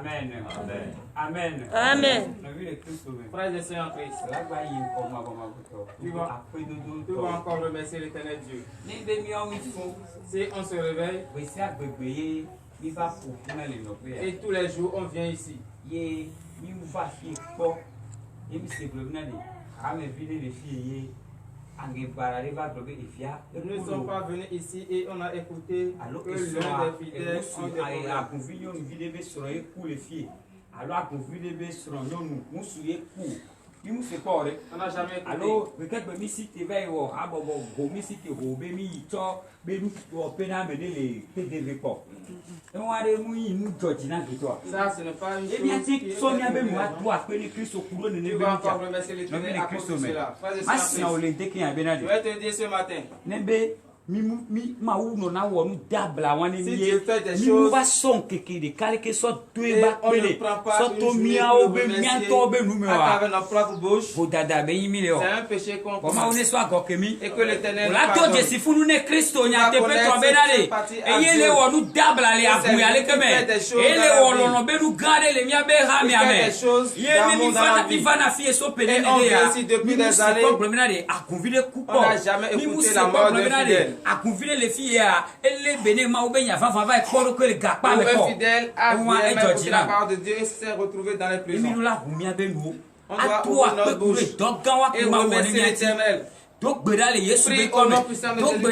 Amen. Amen. Amen. Frères et sœurs en Christ, tu vas encore remercier l'éternel Dieu. Si on se réveille, et tous les jours on vient ici, nous ne sommes pas venus ici et on a écouté que l'un des fidèles ont des on n'a jamais écouté. Ça, ce n'est pas une chose qui est tu vas encore remercier l'éternel à cause de cela. Frères et sœurs, je vais te dire ce matin. Si Dieu fait des choses et on ne prend pas une journée pour remercier à travers notre propre bouche, c'est un péché qu'on commet. Et que l'Éternel nous pardonne. Tu vas connaître cette partie à Dieu. Il fait des choses dans la vie. Il fait des choses d'amour dans la vie. Et on vient ici depuis des années. On n'a jamais écouté la mort d'un fidèle. Où un fidèle a bien écouté la parole de Dieu et s'est retrouvé dans les prisons. On doit ouvrir notre bouche et remercier l'Éternel. Prie au nom puissant de Jésus.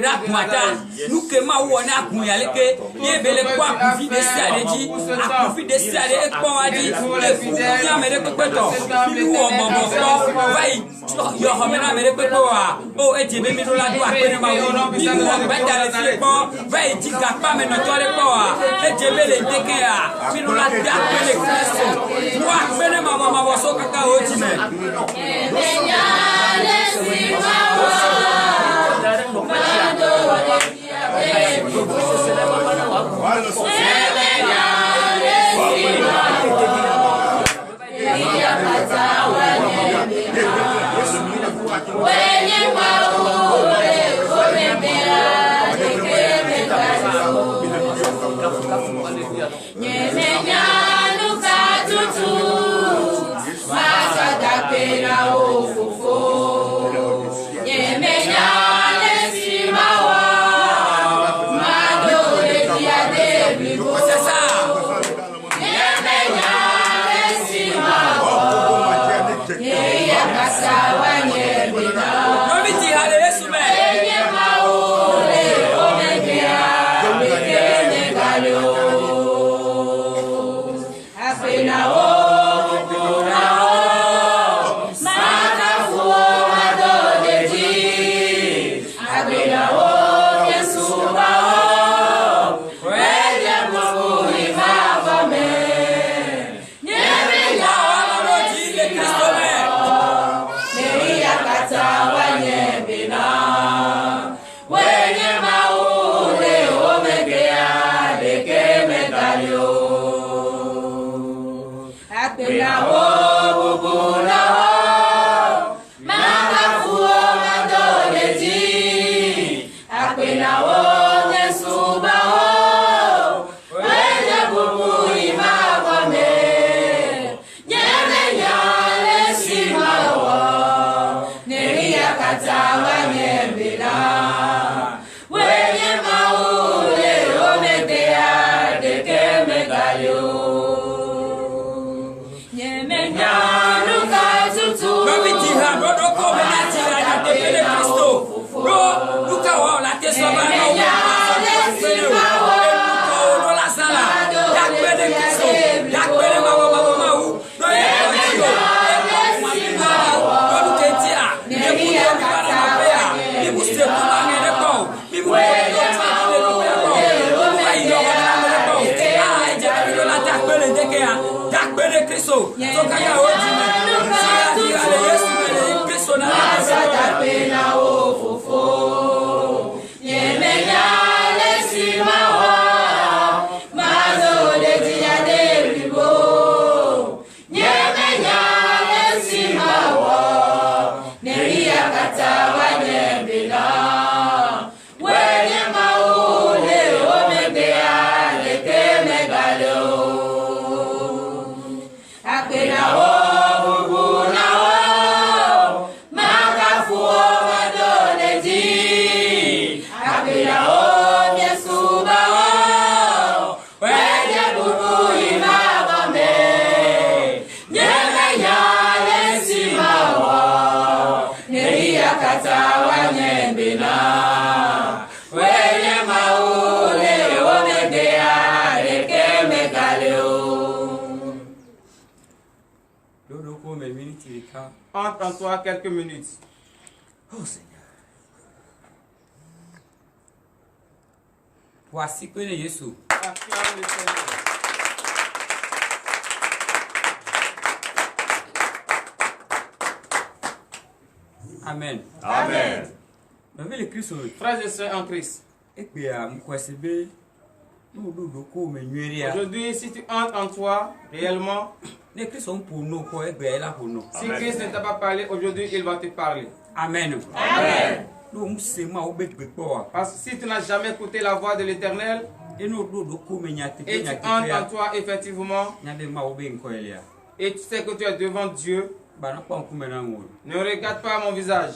Entre en toi quelques minutes. Oh Seigneur. Voici que Jésus. Acclame le Seigneur. Amen. Amen. Mais le Christ. Frères et sœurs en Christ. Aujourd'hui, si tu entres en toi réellement, si Christ ne t'a pas parlé, aujourd'hui, il va te parler. Amen. Amen. Parce que si tu n'as jamais écouté la voix de l'Éternel, et tu entres en toi effectivement, et tu sais que tu es devant Dieu, ne regarde pas mon visage.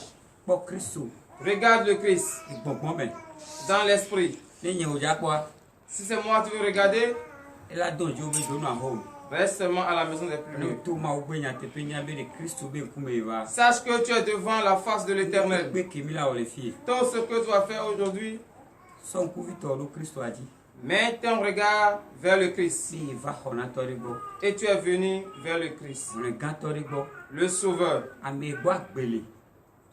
Regarde le Christ dans l'esprit. Si c'est moi que tu veux regarder, reste seulement à la maison des plus vieux. Sache que tu es devant la face de l'Éternel. Tout ce que tu vas faire aujourd'hui, mets ton regard vers le Christ. Et tu es venu vers le Christ, le Sauveur.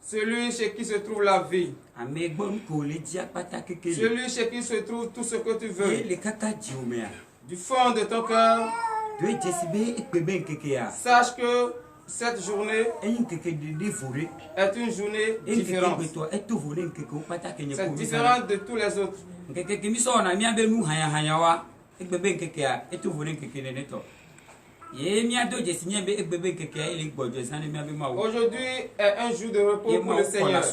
Celui chez qui se trouve la vie. Celui chez qui se trouve tout ce que tu veux. Du fond de ton cœur, sache que cette journée est une journée différente. C'est différent de tous les autres. Aujourd'hui est un jour de repos pour le Seigneur.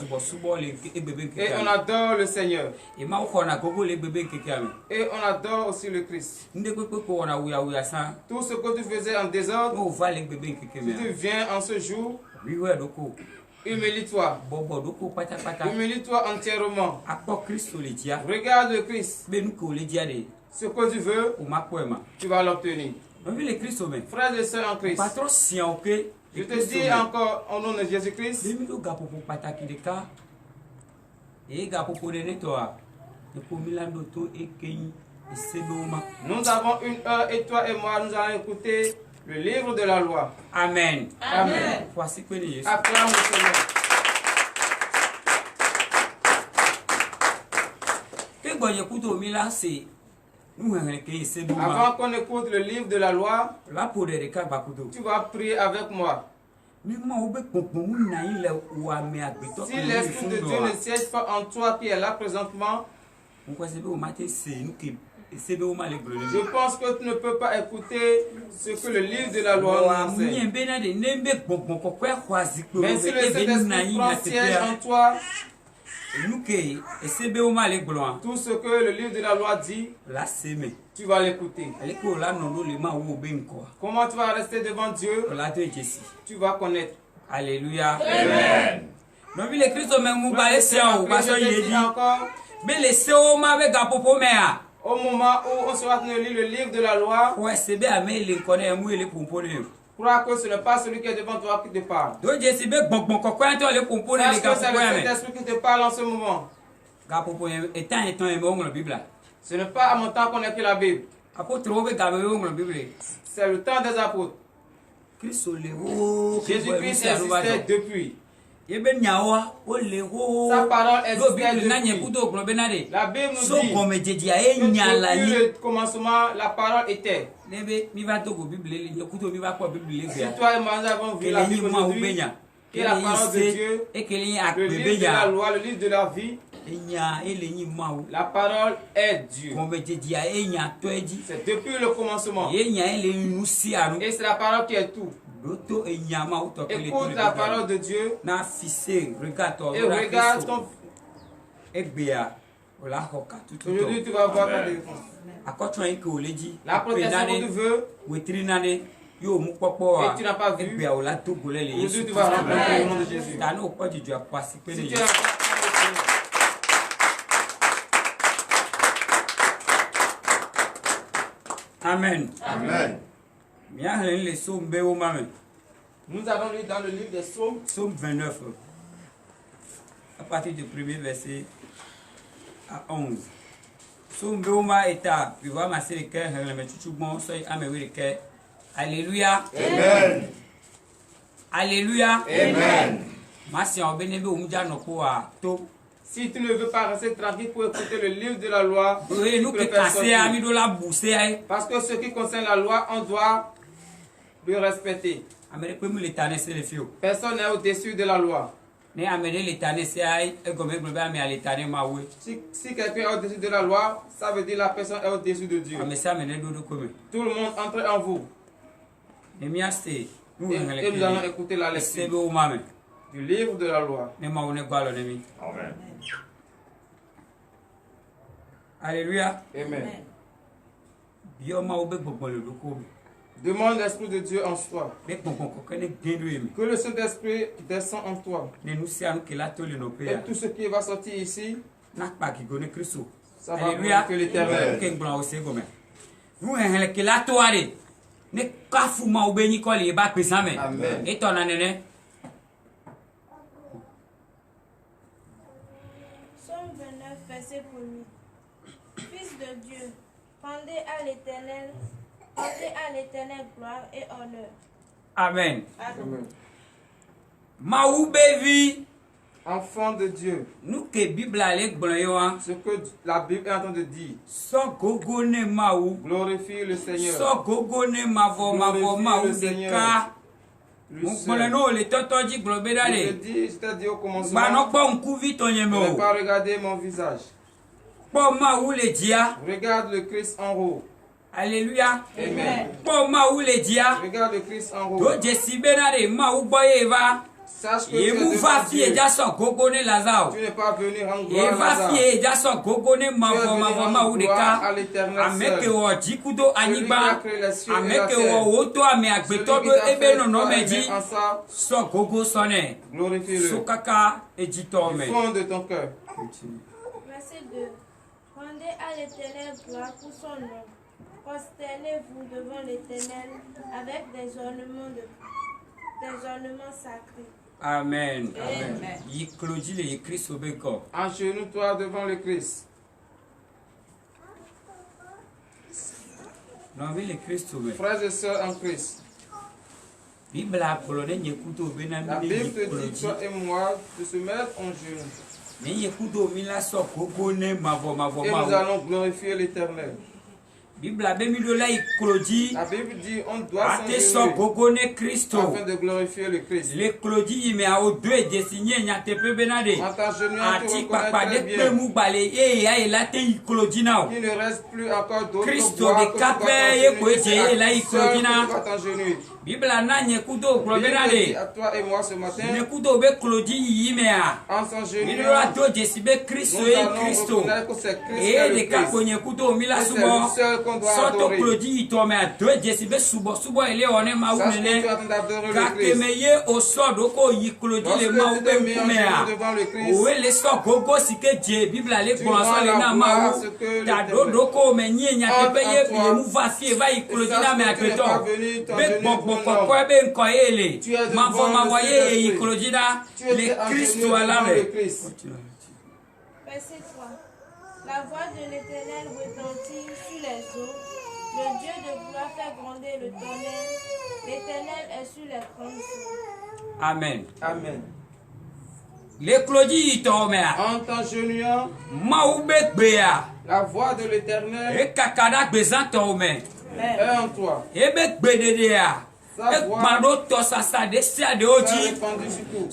Et on adore le Seigneur. Et on adore aussi le Christ. Tout ce que tu faisais en désordre, si tu viens en ce jour, humilie-toi. Humilie-toi entièrement. Regarde le Christ. Ce que tu veux, tu vas l'obtenir. Frères et sœurs en Christ, je te dis encore au nom de Jésus-Christ, nous avons une heure et toi et moi, nous allons écouter le livre de la loi. Amen. Amen. Acclame le Seigneur. Avant qu'on écoute le livre de la loi, tu vas prier avec moi. Si l'Esprit de Dieu ne siège pas en toi qui est là présentement, je pense que tu ne peux pas écouter ce que le livre de la loi nous enseigne. Mais si le Saint-Esprit prend siège en toi, tout ce que le livre de la loi dit, tu vas l'écouter. Comment tu vas rester devant Dieu? Tu vas connaître. Alléluia. Amen. Au moment où on sera en train de lire le livre de la loi, crois que ce n'est pas celui qui est devant toi qui te parle. Sache que c'est le Saint-Esprit qui te parle en ce moment. Ce n'est pas à mon temps qu'on écrit la Bible. C'est le temps des apôtres. Jésus-Christ existait depuis. Sa parole existait depuis. La Bible nous dit que depuis le commencement, la parole était. Si toi et moi nous avons vu la Bible aujourd'hui, qui est la parole de Dieu, le livre de la loi, le livre de la vie, la parole est Dieu. C'est depuis le commencement. Et c'est la parole qui est tout. Écoute la parole de Dieu et regarde ton... Aujourd'hui tu vas voir ta défense. La protection que tu veux et tu n'as pas vu, aujourd'hui tu vas rencontrer le nom de Jésus. Si tu es Amen. Amen. Nous allons lire dans le livre des Psaumes. Psaume 29. À partir du premier verset à 11. Psaume Beoma eta, puis voir ma série le met tout bon, soy améwé le cœur. Alléluia. Amen. Alléluia. Amen. Si tu ne veux pas rester tranquille pour écouter le livre de la loi, tu peux faire sortir. Parce que ce qui concerne la loi, on doit le respecter. Personne n'est au-dessus de la loi. Si quelqu'un est au-dessus de la loi, ça veut dire que la personne est au-dessus de Dieu. Tout le monde entre en vous. Et nous allons écouter la lecture du livre de la loi. Amen. Alléluia. Amen. Demande l'Esprit de Dieu en toi. Que le Saint-Esprit descend en toi. Et tout ce qui va sortir ici, ça va glorifier l'Éternel. Amen. Somme 29, verset 1er. Fils de Dieu, rendez à l'Éternel gloire et honneur. Amen. Amen. Maoubevi. Enfant de Dieu. Nous que Bible allait Ce que la Bible est en train de dire. So gogone maou. Glorifie le Seigneur. So gogone mavo maou de ka. Mon le totoji globedale. Je t'ai dit au commencement. Ne pas regarder mon visage. Regarde le Christ en haut. Alléluia. Amen. Regarde le Christ en haut. Sache que tu n'es pas venu rendre gloire à Lazare. Tu es venu rendre gloire à l'Éternel seul. Celui qui a créé les cieux et la terre. Celui qui t'a fait toi en ça. Glorifie-le. Du fond de ton cœur. Verset 2. Rendez à l'Éternel gloire pour son nom. Prosternez-vous devant l'Éternel avec des ornements sacrés. Amen. Amen. Agenouille-toi devant le Christ. Frères et sœurs en Christ. La Bible te dit, toi et moi, de se mettre en genoux. Et nous allons glorifier l'Éternel. La Bible dit on doit s'engager afin de glorifier le Christ. En t'agenouillant, tu reconnais très bien qu'il ne reste plus encore d'autres bois que tu vas t'agenouiller. Bible dit à toi et moi ce matin, en s'agenouillant, nous allons reconnaître que c'est Christ est le Christ. C'est lui seul qu'on doit adorer. Sache que tu es en train d'adorer le Christ. Lorsque tu te mets en genoux devant le Christ, tu rends la gloire à ce que l'Éternel entre en toi. Et sache que tu n'es pas venu t'agenouiller pour l'homme. Tu es devant le Christ Verset 3. La voix de l'Éternel retentit sur les eaux. Le Dieu de gloire fait gronder le tonnerre. L'Éternel est sur les grandes eaux. Amen. Amen. En t'agenouillant, la voix de l'Éternel est en toi. Sa voix est répandue sur tout.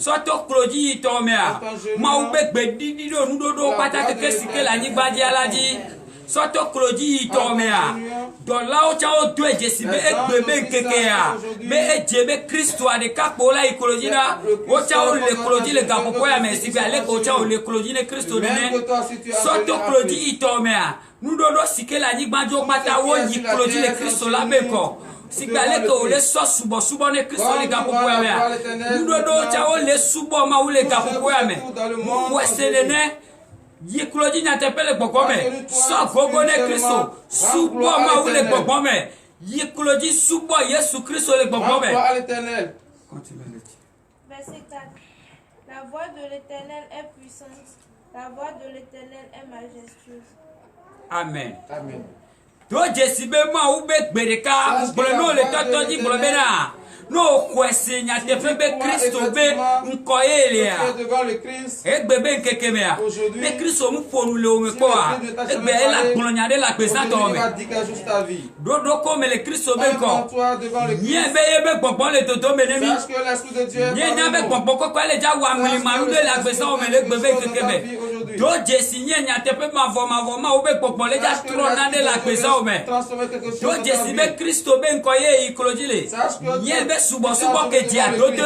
Soto klodi itomea dolao chao due jesibe ekbebe nkekea be ejebe Kristo ade kapola ikolojina o chao le klodi le gapopo ya mesibe ale ko chao le klodi ne Kristo ne soto klodi itomea nudodo sikela nyigbanjo pata wo yi klodi le Kristo la beko sikale ko le so subo ne Kristo le gapopo ya me nudodo chao le subo ma wo le gapopo ya me weselene Yiklodi n'attepele bokome so gogone Kristo subo ma ule bokome Yiklodi subo Yesu Kristo le bokome. Verset 4. La voix de l'Éternel est puissante, la voix de l'Éternel est majestueuse. Amen. Amen. Do jesibe ma ube gbereka gbolo le toto di gbolo bena No kwesi nya tepe be Kristo be nkoyelia. Devant le Christ. Egbe nkekemea. Le Kristo mu ponu le ome kwa. Egbe ela gbonya de la pesante ome. Dodo comme le Kristo be ko. Nye be yebe gbogbo le toto menemi. Nye nya be gbogbo ko le ja wa mi maru de la pesante ome le gbebe nkekeme. Do Jesi nye nya tepe ma ube gbogbo le ja trona de la pesante ome. Do Jesi be Kristo be nkoye ikolojile. Nye be subo ke dia dodo.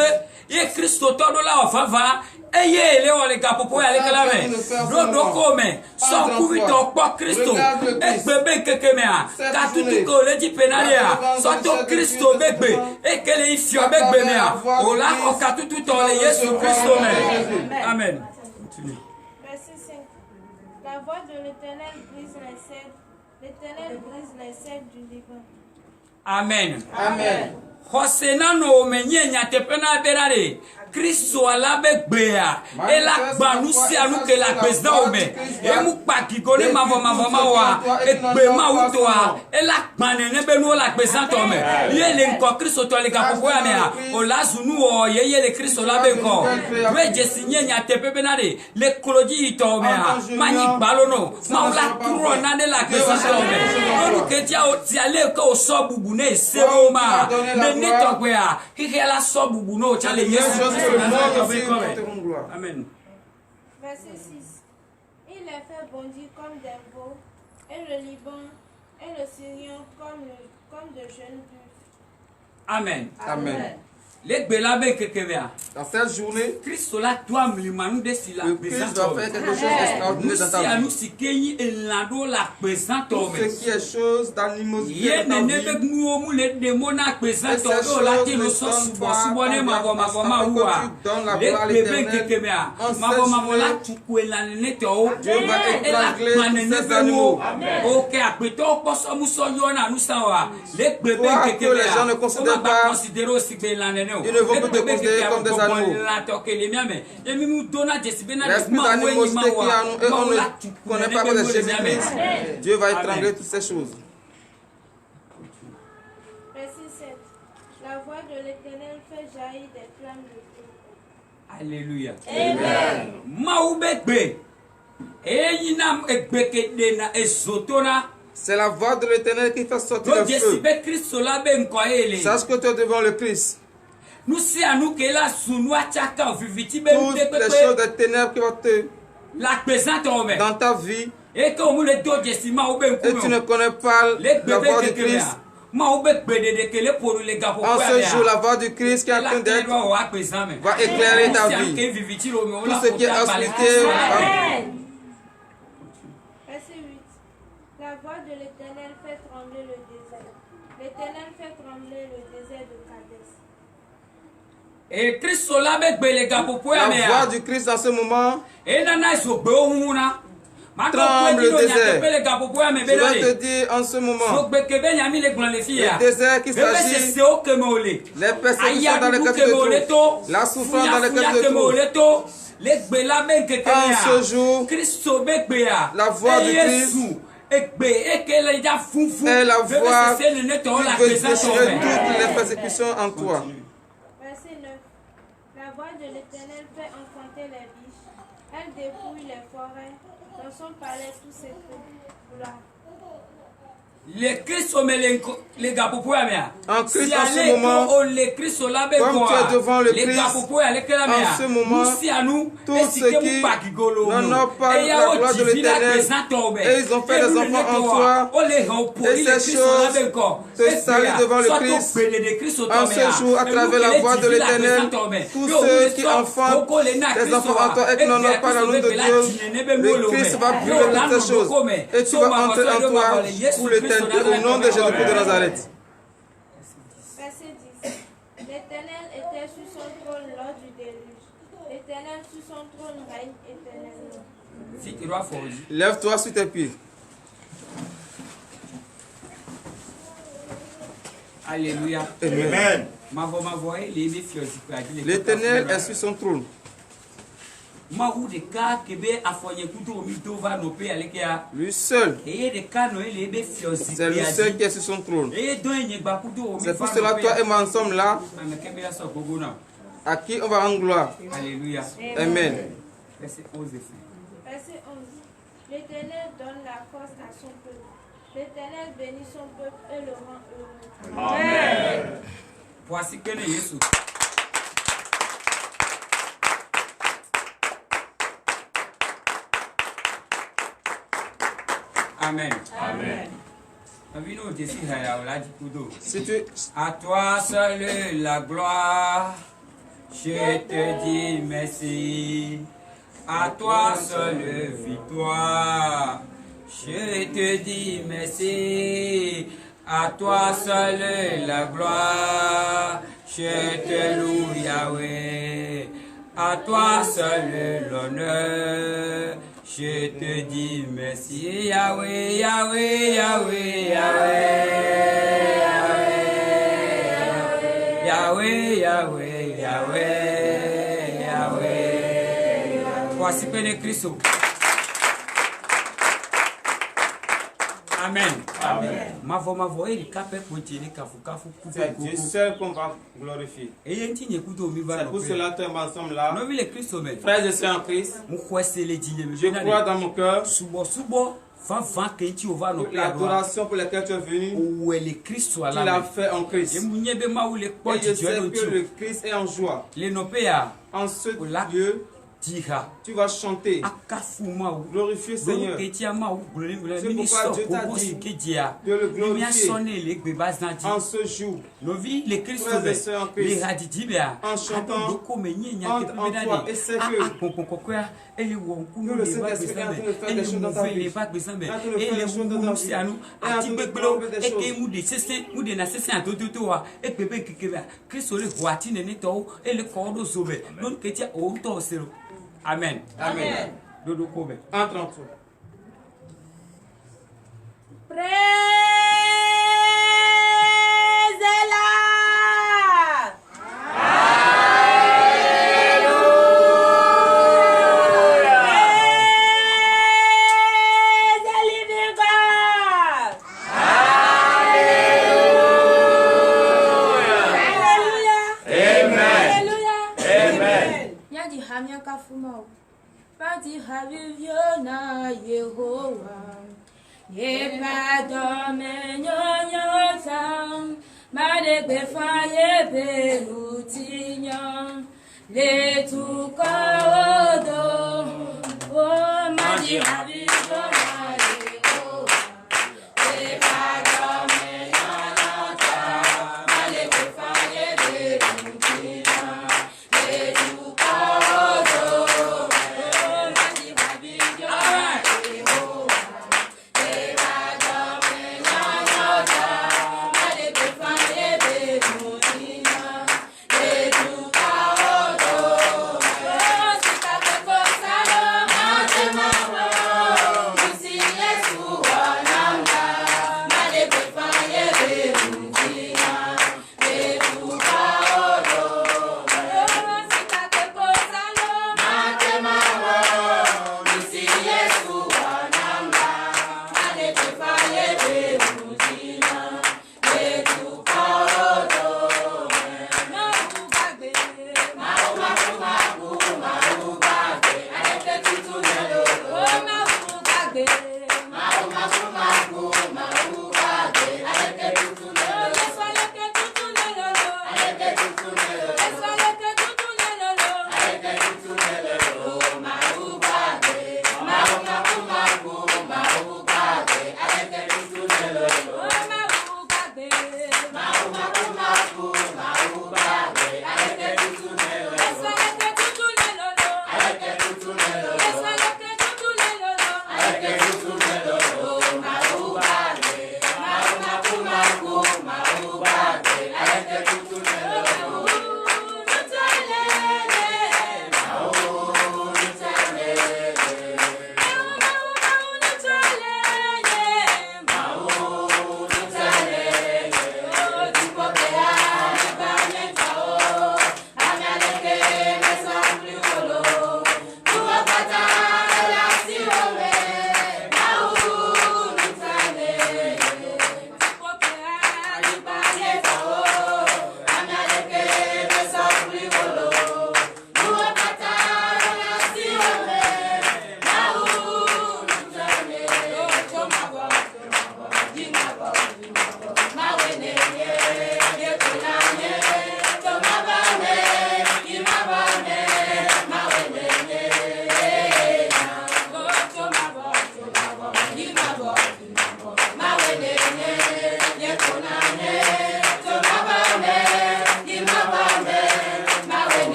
Ye Kristo todo la ofava. Eye le wole kapopo ya le kalame. Dodo kome. Son kuvito kwa Kristo. Ekbebe kekemea. Katutu ko le di penalia. Soto Kristo begbe. Ekele ifio begbe mea. Ola o katutu tole Yesu Kristo me. Amen. Verset 5. La voix de l'Éternel brise les cèdres. L'Éternel brise les cèdres du Liban. Amen. Amen. Hosena no menye nyate pena berare. Kristo alabe gbea. Ela gbanusi anuke la gbezda ome. Emu pakigone mavo mawa. Egbe ma utoa. Ela gbanene benu la gbezda tome. Yele nko Kristo to le kapopo ya mea. Ola zunu o yeye le Kristo labe nko. We jesinye nyate pepenare. Le koloji ito mea. Mani balono. Ma ula turo nane la gbezda tome. Onu ketia o tiale ko o so bubune sero ma. Nene tokwea. Hikela so bubuno chale Yesu. Amen. Verset 6. Il les fait bondir comme des veaux, et le Liban et le Syrien comme de jeunes buffles. Amen. Amen. Les belabe kekevea. Dans cette journée, Kristo la toi mlimanu de si la le Christ va faire quelque chose d'extraordinaire dans ta vie. nous si kenyi elando la présente Tout homme. ce qui est chose d'animosité Ye dans ta nene vie, bek nous mu le démona présente homme la te no so subo ne ma wa. Le bebe kekemea. Ma la tuku elanene te o. Dieu va étrangler tous ces animaux. OK apeto poso mu so yo na nu sanwa. Le bebe Toi que les gens ne kekemea. considèrent pas, Considérer aussi belanene. ils ne vont plus te considérer comme des animaux. L'esprit d'animosité qui est en nous et on ne connaît pas que c'est Jésus-Christ. Dieu va étrangler toutes ces choses. Verset 7. La voix de l'Éternel fait jaillir des flammes de feu. Alléluia. Amen. Maoubekbe. Eyinam ekbekedena ezotona. C'est la voix de l'Éternel qui fait sortir le feu. Sache que tu es devant le Christ. Toutes les choses des ténèbres qui vont te dans ta vie et tu ne connais pas la voix du Christ. En ce jour, la voix du Christ qui est en train d'être va éclairer ta vie. Tout ce qui est obscurité. Verset 8. La voix de l'Éternel fait trembler le désert. L'Éternel fait trembler le désert de Kadès. Et Christ la voix du Christ en ce moment tremble le désert. Je vais te dire en ce moment, le désert qui s'agit, les persécutions dans lesquelles tu te trouves, la souffrance dans laquelle tu te trouves. En ce jour, la voix du Christ est la voix qui veut déchirer toutes les persécutions en toi. Verset 9. La voix de l'Éternel fait enfanter les biches. Elle dépouille les forêts. Dans son palais, tout s'écroule. Le Christ les gars pour en Christ en ce moment, comme tu es devant le Christ, en ce moment, tous ceux qui n'ont pas la gloire de l'Éternel, et ils ont fait des enfants en toi, et ces choses te saluent devant le Christ. En ce jour, à travers la voix de l'Éternel, tous ceux qui enfantent des enfants en toi et qui n'en ont pas la nom de Dieu, le Christ va brûler toutes ces choses, et tu vas entrer en toi pour l'éternité. Au nom de Jésus-Christ de Nazareth. Verset 10. L'Éternel était sur son trône lors du déluge. L'Éternel sur son trône règne éternellement. Lève-toi sur tes pieds. Alléluia. Amen. L'Éternel est sur son trône. Lui seul. C'est lui seul qui est sur son trône. C'est pour cela que toi et moi nous sommes là, à qui on va rendre gloire. Alléluia. Amen. Verset 11. Verset 11. L'Éternel donne la force à son peuple. L'Éternel bénit son peuple et le rend heureux. Amen. Voici que les Jésus. Amen. Amen. Si tu... À toi seul la gloire, je te dis merci. À toi seul victoire, je te dis merci. À toi seul la gloire, je te loue Yahweh. À toi seul l'honneur, je te dis merci Yahweh, Yahweh, Yahweh, Yahweh, Yahweh, Yahweh, Yahweh, Yahweh. Voici Père Christ. Amen. Amen. C'est Dieu seul qu'on va glorifier. C'est pour cela que nous sommes là. Frères et sœurs en Christ, je crois dans mon cœur que l'adoration pour laquelle tu es venu, tu l'as fait en Christ. Et je sais que le Christ est en joie. En ce lieu, tu vas chanter, glorifier Seigneur. C'est pourquoi Dieu t'a dit de le glorifier en ce jour. Frères et sœurs en Christ, en chantant, entre en toi et c'est que le Saint-Esprit est en train de faire des choses dans ta vie. Il est en train de faire des choses dans ta vie. Il est en train de tromper des choses. Amen. Amen. Entre en toi. Les tout corps oh ma dit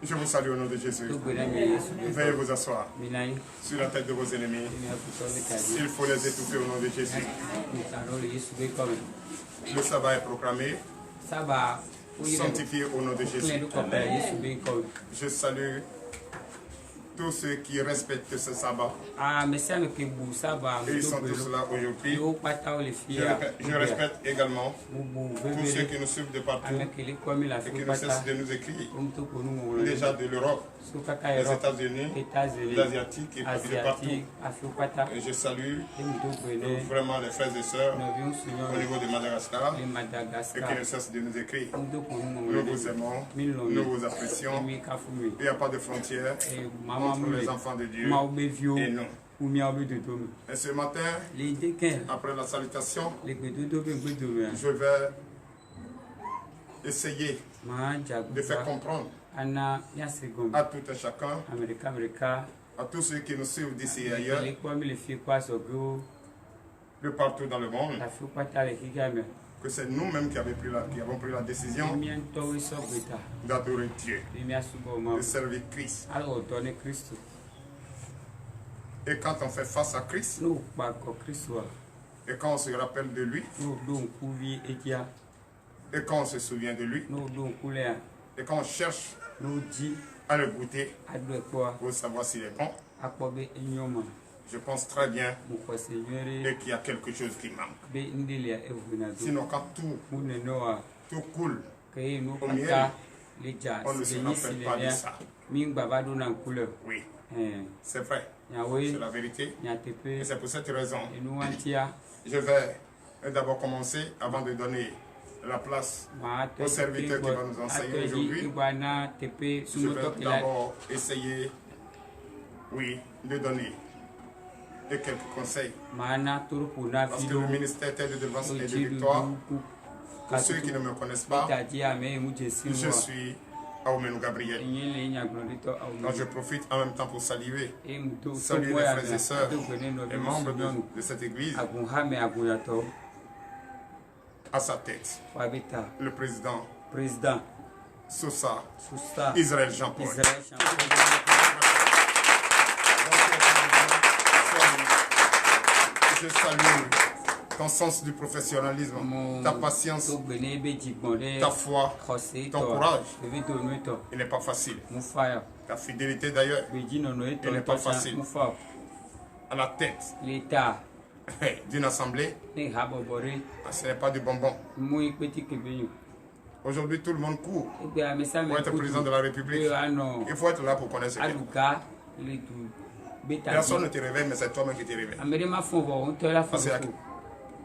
Je vous salue au nom de Jésus. Veuillez vous asseoir sur la tête de vos ennemis. S'il faut les étouffer au nom de Jésus. Le sabbat est proclamé, sanctifié au nom de Jésus. Je salue tous ceux qui respectent ce sabbat. Ils sont tous là aujourd'hui. Je respecte également tous ceux qui nous suivent de partout et qui ne cessent de nous écrire. Déjà de l'Europe, des États-Unis, des Asiatiques et de partout. Et je salue vraiment les frères et sœurs au niveau de Madagascar et qui ne cessent de nous écrire. Nous vous aimons, nous vous apprécions. Il n'y a pas de frontières entre les enfants de Dieu et nous. Et ce matin, après la salutation, je vais essayer de faire comprendre à tout et chacun, à tous ceux qui nous suivent d'ici et ailleurs, de partout dans le monde, que c'est nous-mêmes qui avons pris la décision d'adorer Dieu, de servir Christ. Et quand on fait face à Christ, et quand on se rappelle de lui, et quand on se souvient de lui, et quand on cherche à le goûter pour savoir s'il est bon, je pense très bien et qu'il y a quelque chose qui manque. Sinon, quand tout coule au miel, on ne se rappelle pas de ça. Oui, c'est vrai, c'est la vérité. Et c'est pour cette raison, je vais d'abord commencer avant de donner la place au serviteur qui va nous enseigner aujourd'hui. Je vais d'abord essayer, de donner quelques conseils. Parce que le ministère Terre de Délivrance et de Victoire, pour ceux qui ne me connaissent pas, je suis Aoumène Gabriel. Donc je profite en même temps pour saluer les frères et sœurs, les membres de cette église. À sa tête, le président Sousa Israël Jean-Paul. Je salue ton sens du professionnalisme, ta patience, ta foi, ton courage. Il n'est pas facile. Ta fidélité d'ailleurs, il n'est pas facile. À la tête d'une assemblée, ce n'est pas du bonbon. Aujourd'hui, tout le monde court pour être président de la République. Il faut être là pour connaître ce qu'il y a. Personne ne te réveille, mais c'est toi-même qui te réveille. Parce que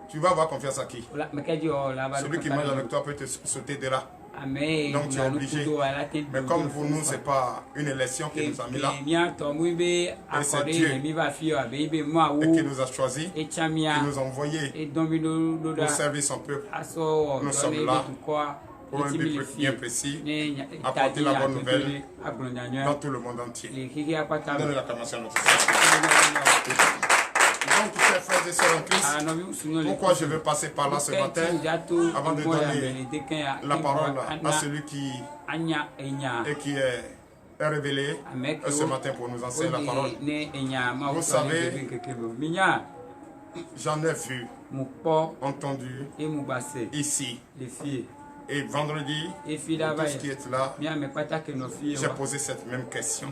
tu vas avoir confiance à qui? Celui qui mange avec toi peut te sauter de là. Donc tu es obligé. Mais comme pour nous, ce n'est pas une élection qui nous a mis là. Et c'est Dieu et qui nous a choisis, qui nous a envoyés pour servir son peuple. Nous sommes là pour un but bien précis, apporter la bonne nouvelle dans tout le monde entier. Donnez l'acclamation à notre Seigneur. Donc, chers frères et sœurs en Christ, pourquoi je veux passer par là ce matin avant de donner la parole à celui qui est révélé ce matin pour nous enseigner la parole. Vous savez, j'en ai vu, entendu ici. Et vendredi, pour tous qui êtes là, j'ai posé cette même question.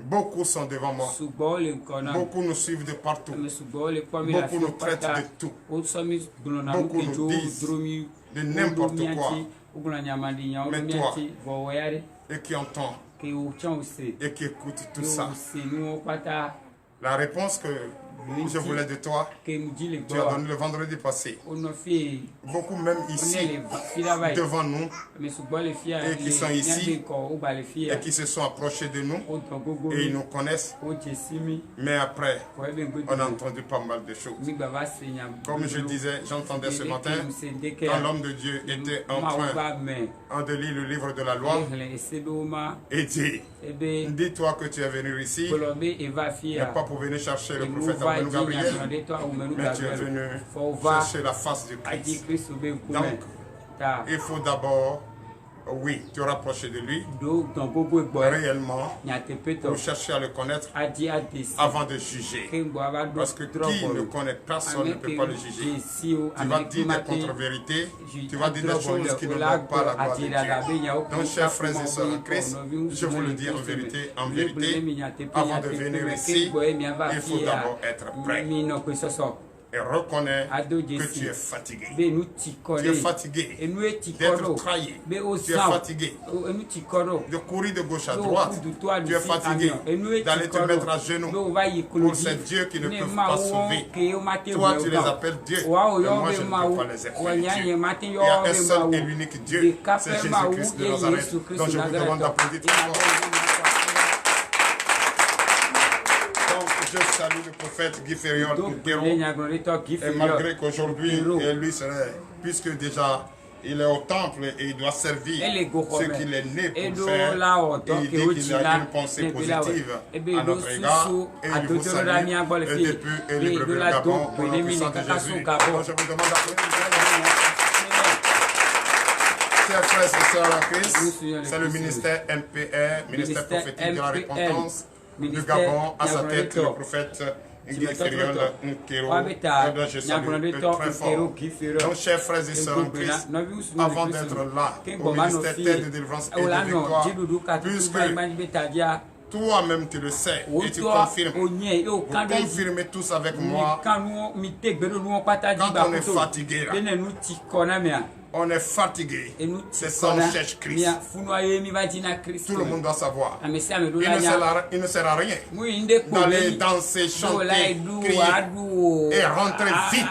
Beaucoup sont devant moi. Beaucoup nous suivent de partout. Beaucoup nous traitent de tout. Beaucoup nous disent de n'importe quoi. Mais toi, et qui entend, et qui écoute tout ça, la réponse que je voulais de toi, tu as donné le vendredi passé. Beaucoup même ici, devant nous, et qui sont ici, et qui se sont approchés de nous, et ils nous connaissent. Mais après, on a entendu pas mal de choses. Comme je disais, j'entendais ce matin, quand l'homme de Dieu était en train de lire le livre de la loi, et dit, dis-toi que tu es venu ici, mais pas pour venir chercher le prophète Gabriel, mais tu es venu chercher la face du Christ. Donc, il faut d'abord, oui, te rapprocher de lui, réellement, pour chercher à le connaître avant de juger. Parce que qui ne connaît personne ne peut pas le juger. Tu vas dire des contre-vérités, tu vas dire des choses qui ne valent pas la gloire de Dieu. Donc, chers frères et sœurs en Christ, je vous le dis en vérité, avant de venir ici, il faut d'abord être prêt. Et reconnais que tu es fatigué. Tu es fatigué d'être trahi. Tu es fatigué de courir de gauche à droite. Tu es fatigué d'aller te mettre à genoux pour ces dieux qui ne peuvent pas sauver. Toi, tu les appelles Dieu. Et moi, je ne peux pas les appeler Dieu. Il y a un seul et l'unique Dieu, c'est Jésus-Christ de Nazareth. Donc je vous demande d'applaudir très fort. Je salue le prophète Guy Ferriol, et malgré qu'aujourd'hui, lui serait, puisque déjà il est au temple et il doit servir ce qu'il est né pour faire, il dit qu'il a une pensée positive à notre égard, et il vous salue, et depuis et libre de Gabon, au nom puissant de Jésus. Donc je vous demande d'applaudir. Chers frères et sœurs en Christ, c'est le ministère MPR, ministère prophétique de la repentance, de Gabon, à sa tête le prophète Guy Ferriol Nkero, dont je salue très fort. Donc, chers frères et sœurs en Christ, avant d'être là, au ministère Terre de délivrance et de victoire, puisque toi-même tu le sais et tu confirmes, vous confirmez tous avec moi, quand on est fatigué là, on est fatigué, c'est ça, on cherche Christ. Tout le monde doit savoir. Il ne sert à rien d'aller danser, chanter, crier et rentrer vite.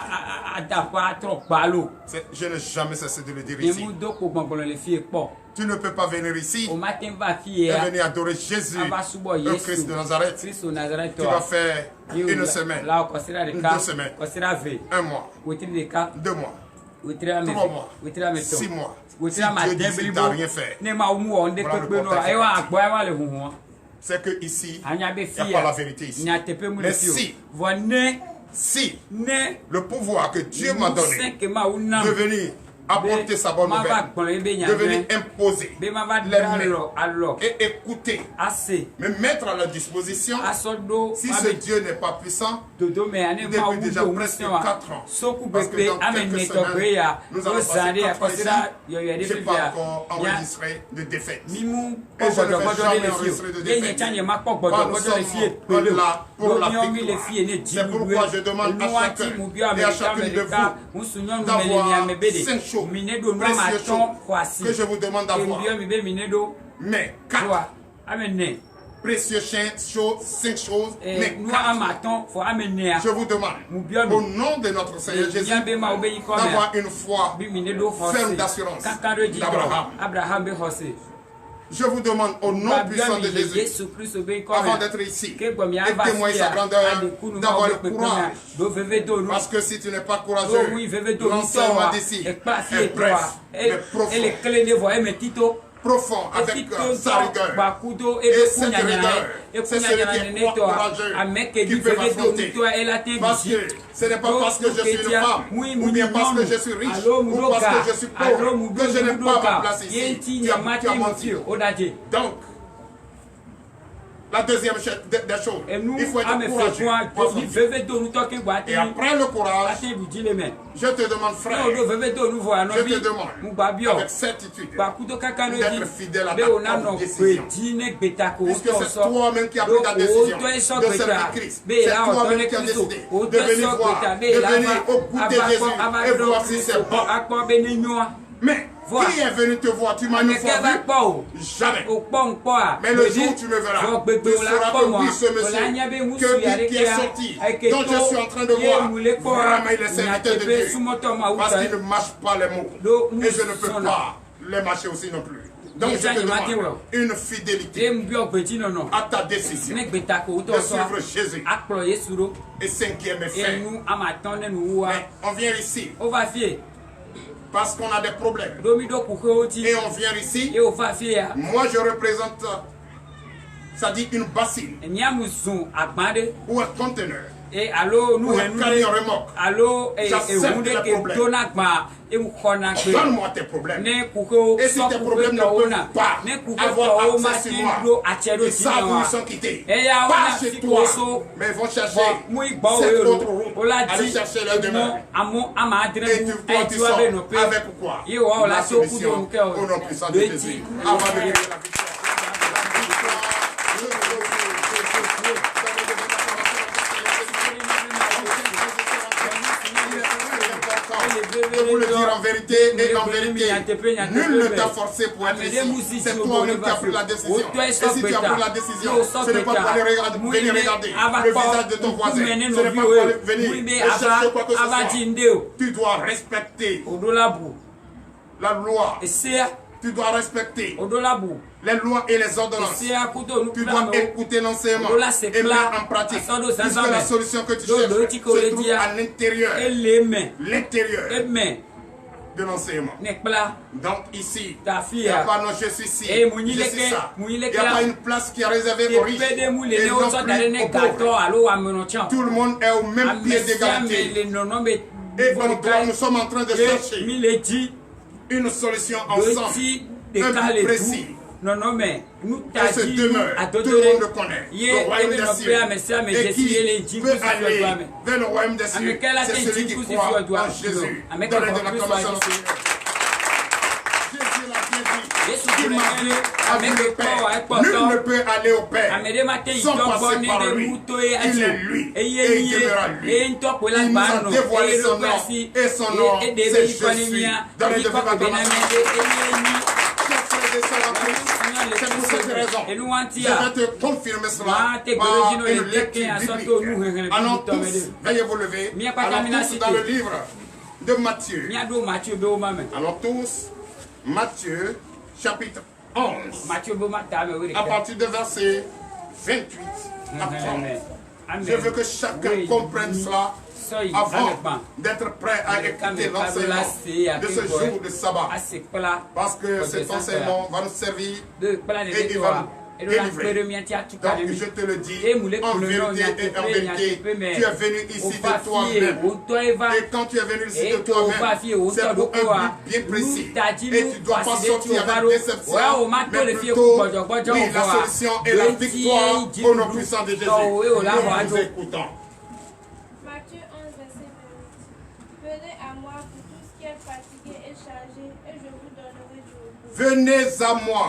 Je n'ai jamais cessé de le dire ici. Tu ne peux pas venir ici et venir adorer Jésus, le Christ de Nazareth. Tu vas faire une semaine, 2 semaines, 1 mois, 2 mois, 3 mois, 6 mois. Si Dieu décide de rien faire, c'est que ici, il n'y a pas la vérité ici. Mais si le pouvoir que Dieu m'a donné de venir apporter sa bonne nouvelle, de venir imposer les mains et écouter, me mettre à la disposition, si ce Dieu n'est pas puissant, depuis déjà presque 4 ans, parce que dans quelques semaines, nous allons passer 4 ans ici, je n'ai pas encore enregistré de défaite. Et je ne vais jamais enregistrer de défaite. Quand nous sommes là pour la victoire, c'est pourquoi je demande à chacun et à chacune de vous d'avoir 5 choses précieuses que je vous demande d'avoir. Mais 4 précieux 5 choses, mais 4. Je vous demande, au nom de notre Seigneur Jésus, d'avoir une foi ferme d'assurance d'Abraham. Je vous demande au nom puissant de Jésus, avant d'être ici, et témoigner sa grandeur, d'avoir le courage. Parce que si tu n'es pas courageux, l'enseignement d'ici est bref, mais profond. profond avec sa rigueur. Et cette rigueur, c'est celui qui est courageux, qui peut m'affronter. Parce que ce n'est pas parce que je suis une femme, ou bien parce que je suis riche, ou parce que je suis pauvre, que je n'ai pas ma place ici. Tu as menti. Donc, la deuxième des choses, il faut être courageux. Et après le courage, je te demande, frère, je te demande, avec certitude, d'être fidèle à ta propre décision. Puisque c'est toi-même qui as pris ta décision de servir Christ. C'est toi-même qui as décidé de venir voir, de venir au goût de Jésus et voir si c'est bon. Mais qui est venu te voir? Tu m'as une fois vu? Jamais. Mais le jour où tu me verras, tu sauras que oui, ce monsieur qui est sorti, dont je suis en train de voir, vraiment il est serviteur de Dieu. Parce qu'il ne mâche pas les mots. Et je ne peux pas les mâcher aussi non plus. Donc je te demande une fidélité à ta décision de suivre Jésus. Et cinquième effet, on vient ici parce qu'on a des problèmes. Et on vient ici. Moi je représente, ça dit une bassine ou un conteneur. Et allô, nous, camion remorque. Allô, j'accepte les problèmes. Donne-moi tes problèmes. Et si tes problèmes ne peuvent pas avoir accès sur moi, ils savent où ils sont quittés. Pas chez toi, mais ils vont chercher cette autre route. Aller chercher leur demeure. Et toi, tu sors avec quoi? La solution au nom puissant de Jésus. Avant de vivre la victoire. Je vous le dire en vérité et en vérité, nul ne t'a forcé pour être ici. C'est toi-même qui as pris la décision. Et si tu as pris la décision, ce n'est pas pour aller venir regarder le visage de ton voisin. Ce n'est pas pour aller venir chercher quoi que ce soit. Tu dois respecter la loi. Tu dois respecter les lois et les ordonnances. Tu dois écouter l'enseignement et mettre en pratique. Puisque la solution que tu cherches se trouve à l'intérieur. L'intérieur de l'enseignement. Donc ici, il n'y a pas non je suis ici, je suis ça. Il n'y a pas une place qui est réservée aux riches et non plus aux pauvres. Tout le monde est au même pied d'égalité. Et nous sommes en train de chercher une solution ensemble, un but précis. Et ce demeure, tout le monde le connaît, le royaume des cieux. Et qui veut aller vers le royaume des cieux, c'est celui qui croit en Jésus. Dans l'acclamation du Seigneur. Jésus l'a bien dit, avec le Père. Nul ne peut aller au Père sans passer par lui. Il est lui et il demeurera lui. Il nous a dévoilé son nom et son nom c'est je suis. Dans les devoirs d'acclamation. C'est pour cette raison, je vais te confirmer cela par une lecture biblique. Allons tous, veuillez vous lever, allons tous dans le livre de Matthieu. Allons tous, Matthieu, chapitre 11, à partir de verset 28 à 30. Je veux que chacun comprenne cela avant d'être prêt à écouter l'enseignement de ce jour de sabbat. Parce que cet enseignement va nous servir et il va nous délivrer. Donc je te le dis, en vérité et en vérité, tu es venu ici de toi-même. Et quand tu es venu ici de toi-même, c'est pour un but bien précis. Et tu ne dois pas sortir avec déception, mais plutôt, oui, la solution est la victoire au nom puissant de Jésus. Nous nous écoutons. Venez à moi pour tout ce qui est fatigué et chargé, et je vous donnerai du repos. Venez à moi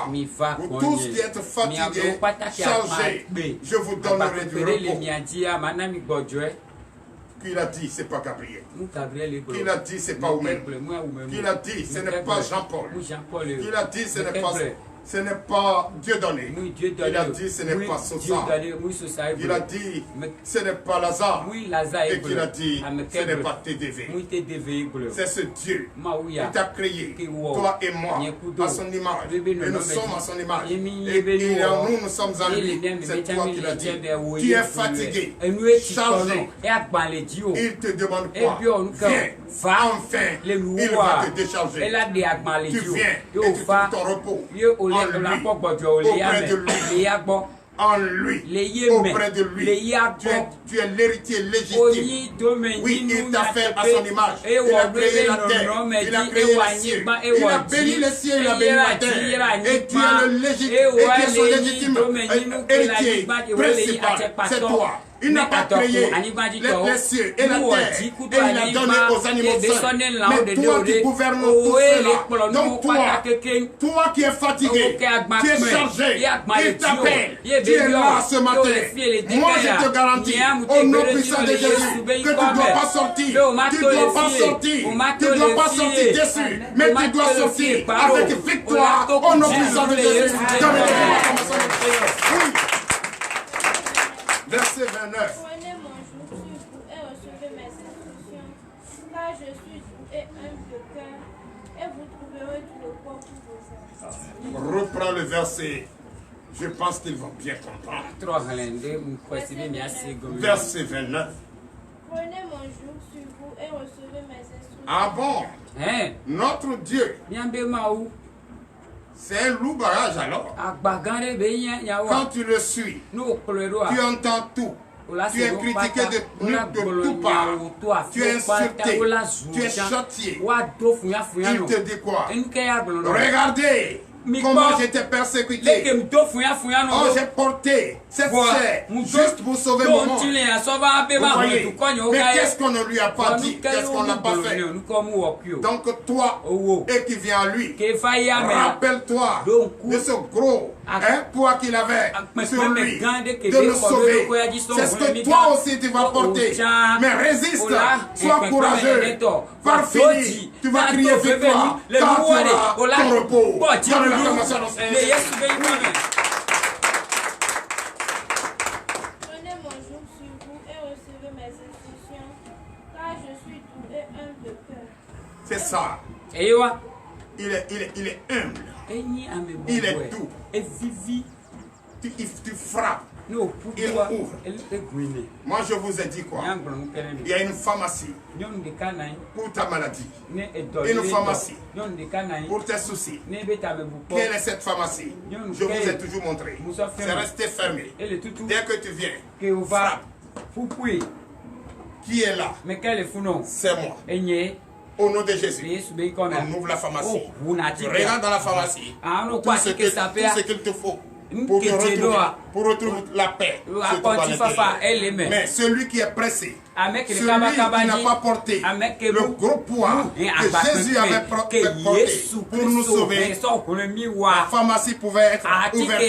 pour tous qui êtes fatigués, chargés, je vous donnerai du repos. Qui l'a dit, c'est pas Gabriel. Qui l'a dit, c'est pas Oumen. Qui l'a dit, ce n'est pas Jean-Paul. Qui l'a dit, ce n'est pas ce n'est pas Dieu donné. Il a dit ce n'est pas Sosa. Il a dit ce n'est pas Lazare. Et qu'il a dit ce n'est pas TDV. C'est ce Dieu qui t'a créé, toi et moi, à son image. Et nous sommes à son image. Et nous sommes en lui. C'est toi qui l'as dit. Tu es fatigué, chargé. Il te demande quoi? Viens. Enfin, il va te décharger. Tu viens et tu trouves ton repos en lui, auprès de lui. Tu es l'héritier légitime. Oui, il t'a fait à son image. Il a créé la terre, il a créé les cieux. Il a béni les cieux, il a béni la terre. Et tu es le légitime, et tu es son légitime héritier principal. C'est toi. Il n'a pas créé les cieux et la terre et il a donné aux animaux seuls. Mais toi qui gouvernes tout cela, donc toi qui es fatigué, qui es chargé, il t'appelle, tu es là ce matin. Moi je te garantis, au nom puissant de Jésus, que tu ne dois pas sortir. Tu ne dois pas sortir. Tu ne dois pas sortir déçu, mais tu dois sortir avec victoire au nom puissant de Jésus. Verset 29. Prenez mon joug sur vous et recevez mes instructions, car je suis doux et humble de cœur, et vous trouverez tout le repos pour vos âmes. Reprends le verset. Je pense qu'ils vont bien comprendre. Verset 29. Prenez mon joug sur vous et recevez mes instructions. Ah bon? Notre Dieu, c'est un loup barrage alors. Quand tu le suis, tu entends tout. Tu es critiqué de tout part. Tu es insulté. Tu es châtié. Il te dit quoi? Regardez comment j'étais persécuté. Oh, j'ai porté cette chair juste pour sauver mon monde. Vous voyez? Mais qu'est-ce qu'on ne lui a pas dit? Qu'est-ce qu'on n'a pas fait? Donc toi, et qui vient à lui, rappelle-toi de ce gros poids qu'il avait sur lui, de nous sauver. C'est ce que toi aussi tu vas porter. Mais résiste, sois courageux. Par fini, tu vas crier victoire, car tu auras ton repos. Donne l'acclamation dans ce Prenez mon joug sur vous et recevez mes instructions, car je suis doux et humble de cœur. C'est ça. Il est humble. Il est doux. Tu frappes. Il ouvre. Moi je vous ai dit quoi? Il y a une pharmacie pour ta maladie. Une pharmacie pour tes soucis. Quelle est cette pharmacie? Je vous ai toujours montré. C'est resté fermé. Dès que tu viens, frappe. Qui est là? C'est moi. Au nom de Jésus, on ouvre la pharmacie. Tu regardes dans la pharmacie tout ce qu'il te faut pour retrouver la paix. Mais celui qui est pressé, celui qui n'a pas porté le gros poids que Jésus avait porté pour nous sauver, la pharmacie pouvait être ouverte.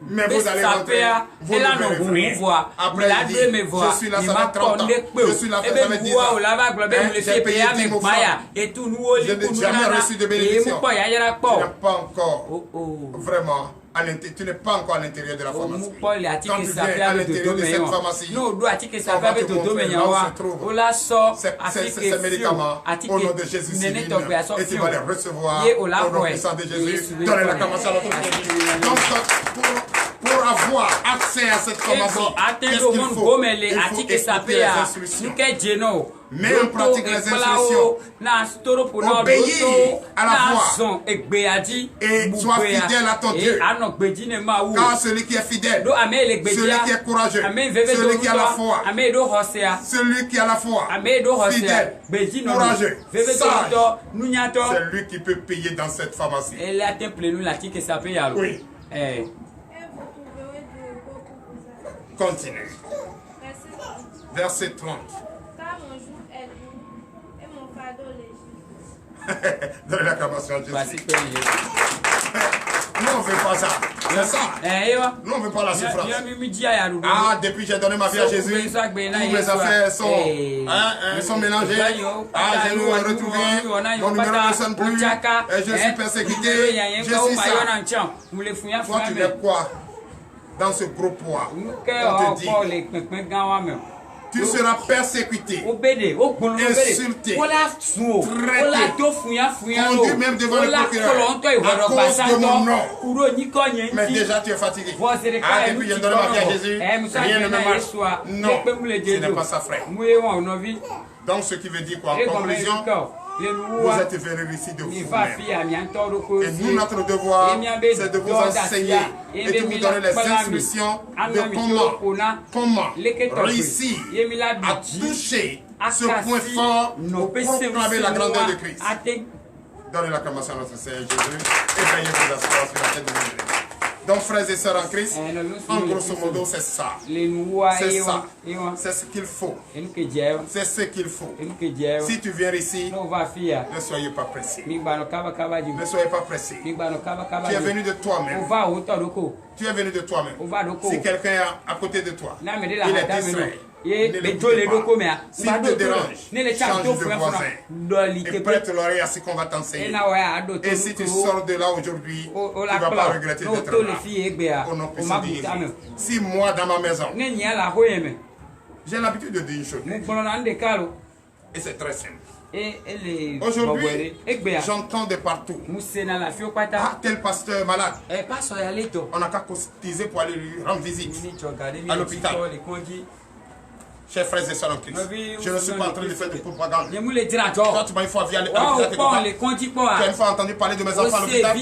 Mais vous allez rentrer, vous devez ouvrir. Après il dit, je suis là, ça fait 30 ans, je suis là, ça fait 10 ans. J'ai payé 10 000 francs. Je n'ai jamais reçu de bénédiction. Tu n'es pas encore vraiment, tu n'es pas encore à l'intérieur de la pharmacie. Quand tu viens à l'intérieur de cette pharmacie, on va te montrer là où se trouvent ces médicaments au nom de Jésus civil, et tu vas les recevoir au nom puissant de Jésus. Donnez la commensation à notre Jésus. Donc, pour avoir accès à cette pharmacie, qu'est-ce qu'il faut? Il faut écouter les instructions. Mets en pratique les instructions. Obéis à la voix. Et sois fidèle à ton Dieu. Car celui qui est fidèle, celui qui est courageux, celui qui a la foi, celui qui a la foi, fidèle, courageux, sage, c'est lui qui peut payer dans cette pharmacie. Oui. Et vous trouverez du repos pour vos âmes. Continue. Verset 30. Car mon joug est doux et mon fardeau léger. Donne l'acclamation à Jésus. Nous, on ne veut pas ça. C'est ça. Nous, on ne veut pas la souffrance. Ah, depuis que j'ai donné ma vie à Jésus, toutes mes affaires sont mélangées. Ah, je nous ai retrouvés. Mon numéro ne sonne plus. Je suis persécuté. Je suis ça. Toi, tu mets quoi dans ce gros poids? On te dit. Tu seras persécuté, insulté, traité, conduit même devant le procureur à cause de mon nom. Mais déjà tu es fatigué. Ah, depuis que j'ai donné ma vie à Jésus, rien ne me marche. Non, ce n'est pas ça, frère. Donc ce qui veut dire quoi en conclusion? Vous êtes venus ici de vous-même. Et nous, notre devoir, c'est de vous enseigner et de vous donner les instructions de comment réussir à toucher ce point fort pour proclamer la grandeur de Christ. Donnez l'acclamation à notre Seigneur Jésus et veillez vous asseoir sur la tête de l'Église. Donc, frères et sœurs en Christ, en grosso modo, c'est ça. C'est ça. C'est ce qu'il faut. C'est ce qu'il faut. Si tu viens ici, ne soyez pas pressé. Ne soyez pas pressé. Tu es venu de toi-même. Tu es venu de toi-même. Si quelqu'un est à côté de toi, il est distrait. S'il te dérange, change de voisin et prête l'oreille à ce qu'on va t'enseigner. Et si tu sors de là aujourd'hui, tu ne vas pas regretter d'être là. Au nom puissant de Jésus. Si moi, dans ma maison, j'ai l'habitude de dire une chose, et c'est très simple. Aujourd'hui, j'entends de partout. Ah, tel pasteur malade. On n'a qu'à cotiser pour aller lui rendre visite à l'hôpital. Chers frères et sœurs en Christ, je ne suis pas en train de faire de propagande. Toi, tu m'as une fois vu à l'hôpital. Tu as une fois entendu parler de mes enfants à l'hôpital.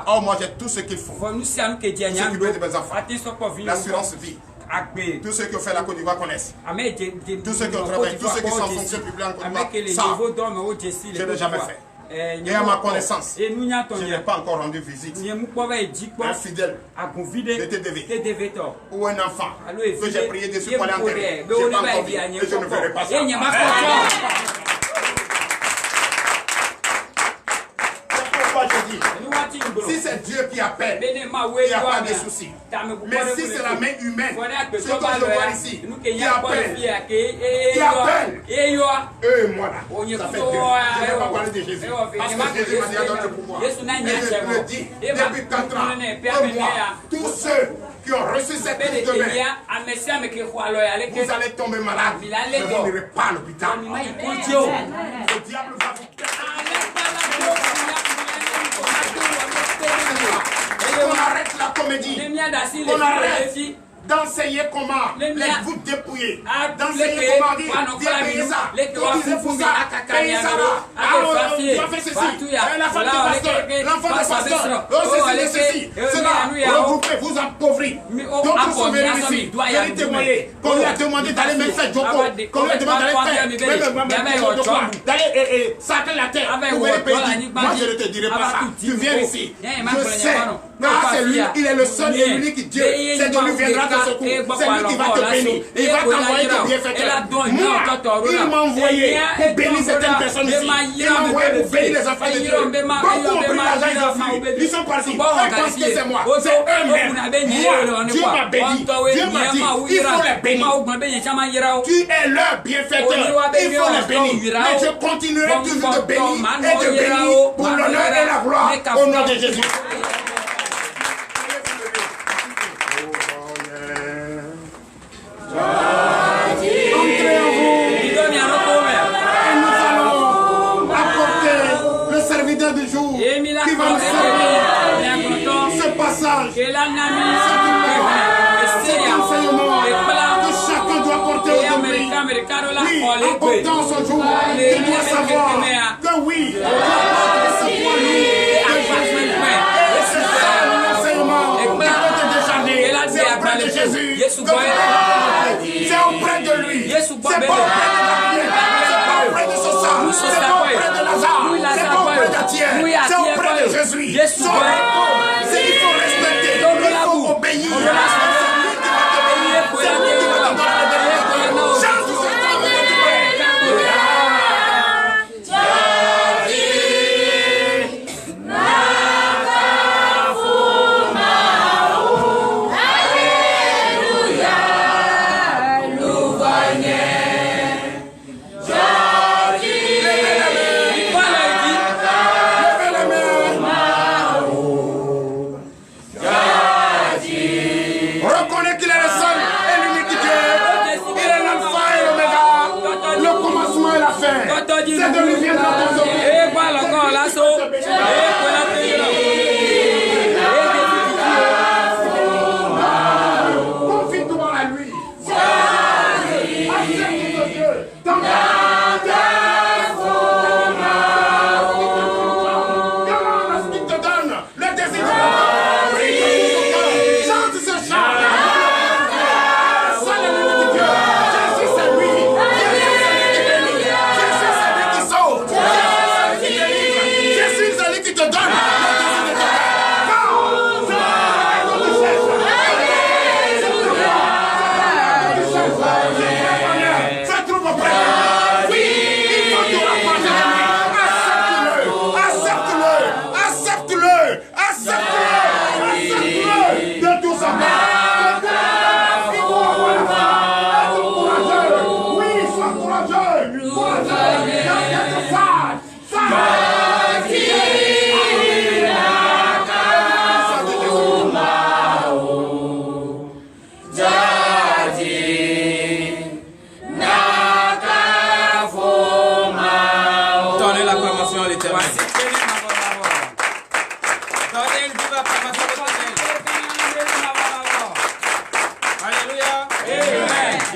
Oh, moi j'ai tout ce qu'il faut. S'occuper de mes enfants. L'assurance vie. Tous ceux qui ont fait la Côte d'Ivoire connaissent. Tous ceux qui ont travaillé, tous ceux qui sont en fonction publique en Côte d'Ivoire savent. Je ne l'ai jamais fait. Et à ma connaissance, je n'ai pas encore rendu visite un fidèle de TDV ou un enfant que j'ai prié dessus pour aller enterrer. Je n'ai pas encore vu et je ne ferai pas ça. Si c'est Dieu qui appelle, il n'y a pas de souci. Mais si c'est la main humaine, ce que je vois ici, qui appelle, moi là, ça fait Dieu. Je ne vais pas parler de Jésus. Parce que Jésus m'a dit à notre pouvoir. Et je le dis depuis 4 ans, que moi, tous ceux qui ont reçu cette prise de main, vous allez tomber malade, mais vous n'irez pas à l'hôpital. Le diable va vous on arrête la comédie. On arrête d'enseigner comment vous dépouiller. D'enseigner comment dire payer ça. Cotiser pour ça. Payer ça là. On doit faire ceci. La femme de pasteur. L'enfant de pasteur. Ceci. Cela. Regroupez, vous appauvrir. D'autres sont venus ici. Venez témoigner. Qu'on lui a demandé d'aller me faire Joko. Qu'on lui a demandé d'aller faire. D'aller sacrer la terre. Vous verrez payer. Moi je ne te dirai pas ça. Tu viens ici. Je sais. C'est lui, il est le seul et l'unique Dieu. C'est de lui viendra ton secours. C'est lui qui va te bénir. Il va t'envoyer tes bienfaiteurs. Moi, il m'a envoyé pour bénir certaines personnes ici. Il m'a envoyé pour bénir les enfants de Dieu. Beaucoup ont pris l'argent, ils ont fui. Ils sont partis. Ils pensent que c'est moi. C'est eux-mêmes. Moi, Dieu m'a béni. Dieu m'a dit, il faut les bénir. Tu es leur bienfaiteur. Il faut les bénir. Mais je continuerai toujours de bénir et de bénir pour l'honneur et la gloire au nom de Jésus. Entrez en vous et nous allons apporter le serviteur du jour qui va nous servir ce passage, cet enseignement que chacun doit porter aujourd'hui. Oui, en portant son jour, il doit savoir que oui, on doit porter ce point lourd et c'est ça l'enseignement qui peut te décharger. C'est auprès de Jésus. C'est auprès de lui. C'est pas auprès de Gabriel. C'est pas auprès de Sosa. C'est pas auprès de Lazare. C'est pas auprès d'Atier. C'est auprès de Jésus. Il faut respecter. Il faut obéir. C'est lui qui va te donner la dernière. Change tout ce de lui viendra ton sommeil. Et voilà encore là, so. Et voilà confie-toi à lui. Accepte Dieu. Dans ce qu'il te donne, le désir. Chante ce chant. Sois l'ennemi de Dieu. Jésus, c'est lui. Jésus, c'est lui qui sauve. Jésus, c'est lui qui te donne.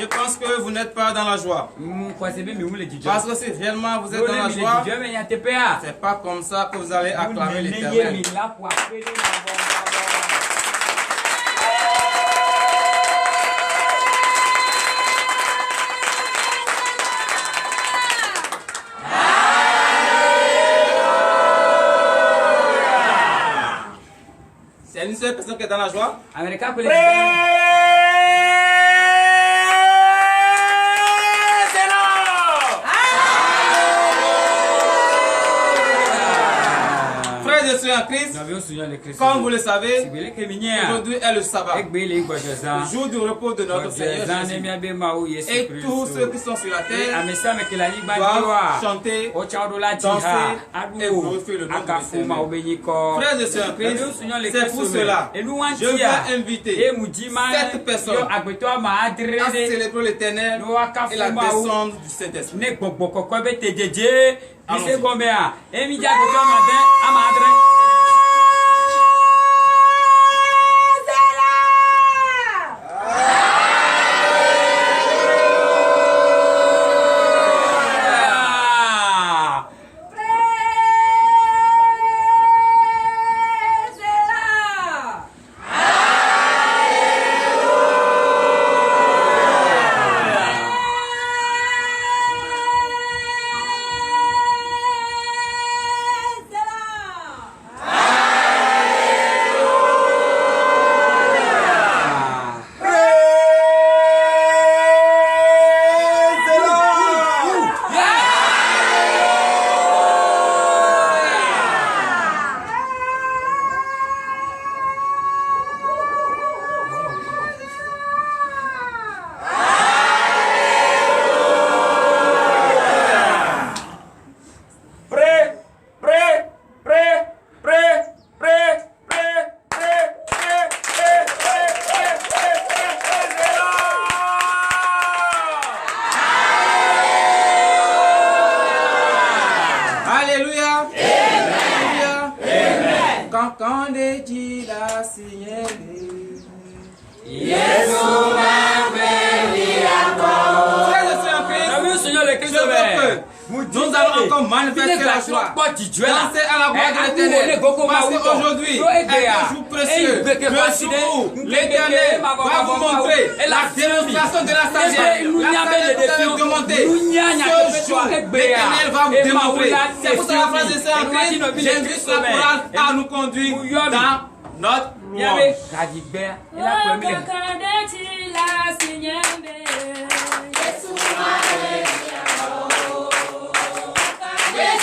Je pense que vous n'êtes pas dans la joie. Parce que si réellement vous êtes dans la joie, c'est pas comme ça que vous allez acclamer l'Éternel. C'est une seule personne qui est dans la joie. Christ, comme vous le savez, aujourd'hui est le sabbat, le jour du repos de notre Seigneur Jésus. Et tous ceux qui sont sur la terre doivent chanter, danser et glorifier le nom de l'Éternel. Frères et sœurs, c'est pour cela je vais inviter cette personne à célébrer l'Éternel et la descente du Saint-Esprit. Nous allons encore manifester la joie, danser à la gloire de l'Éternel, parce qu'aujourd'hui est un jour précieux, le jour où l'Éternel va vous montrer la démonstration de la sagesse, la sagesse de monter. Ce jour, l'Éternel va vous démontrer. C'est pour cela, frères et sœurs, j'invite la courage à nous conduire dans notre louange. Yes,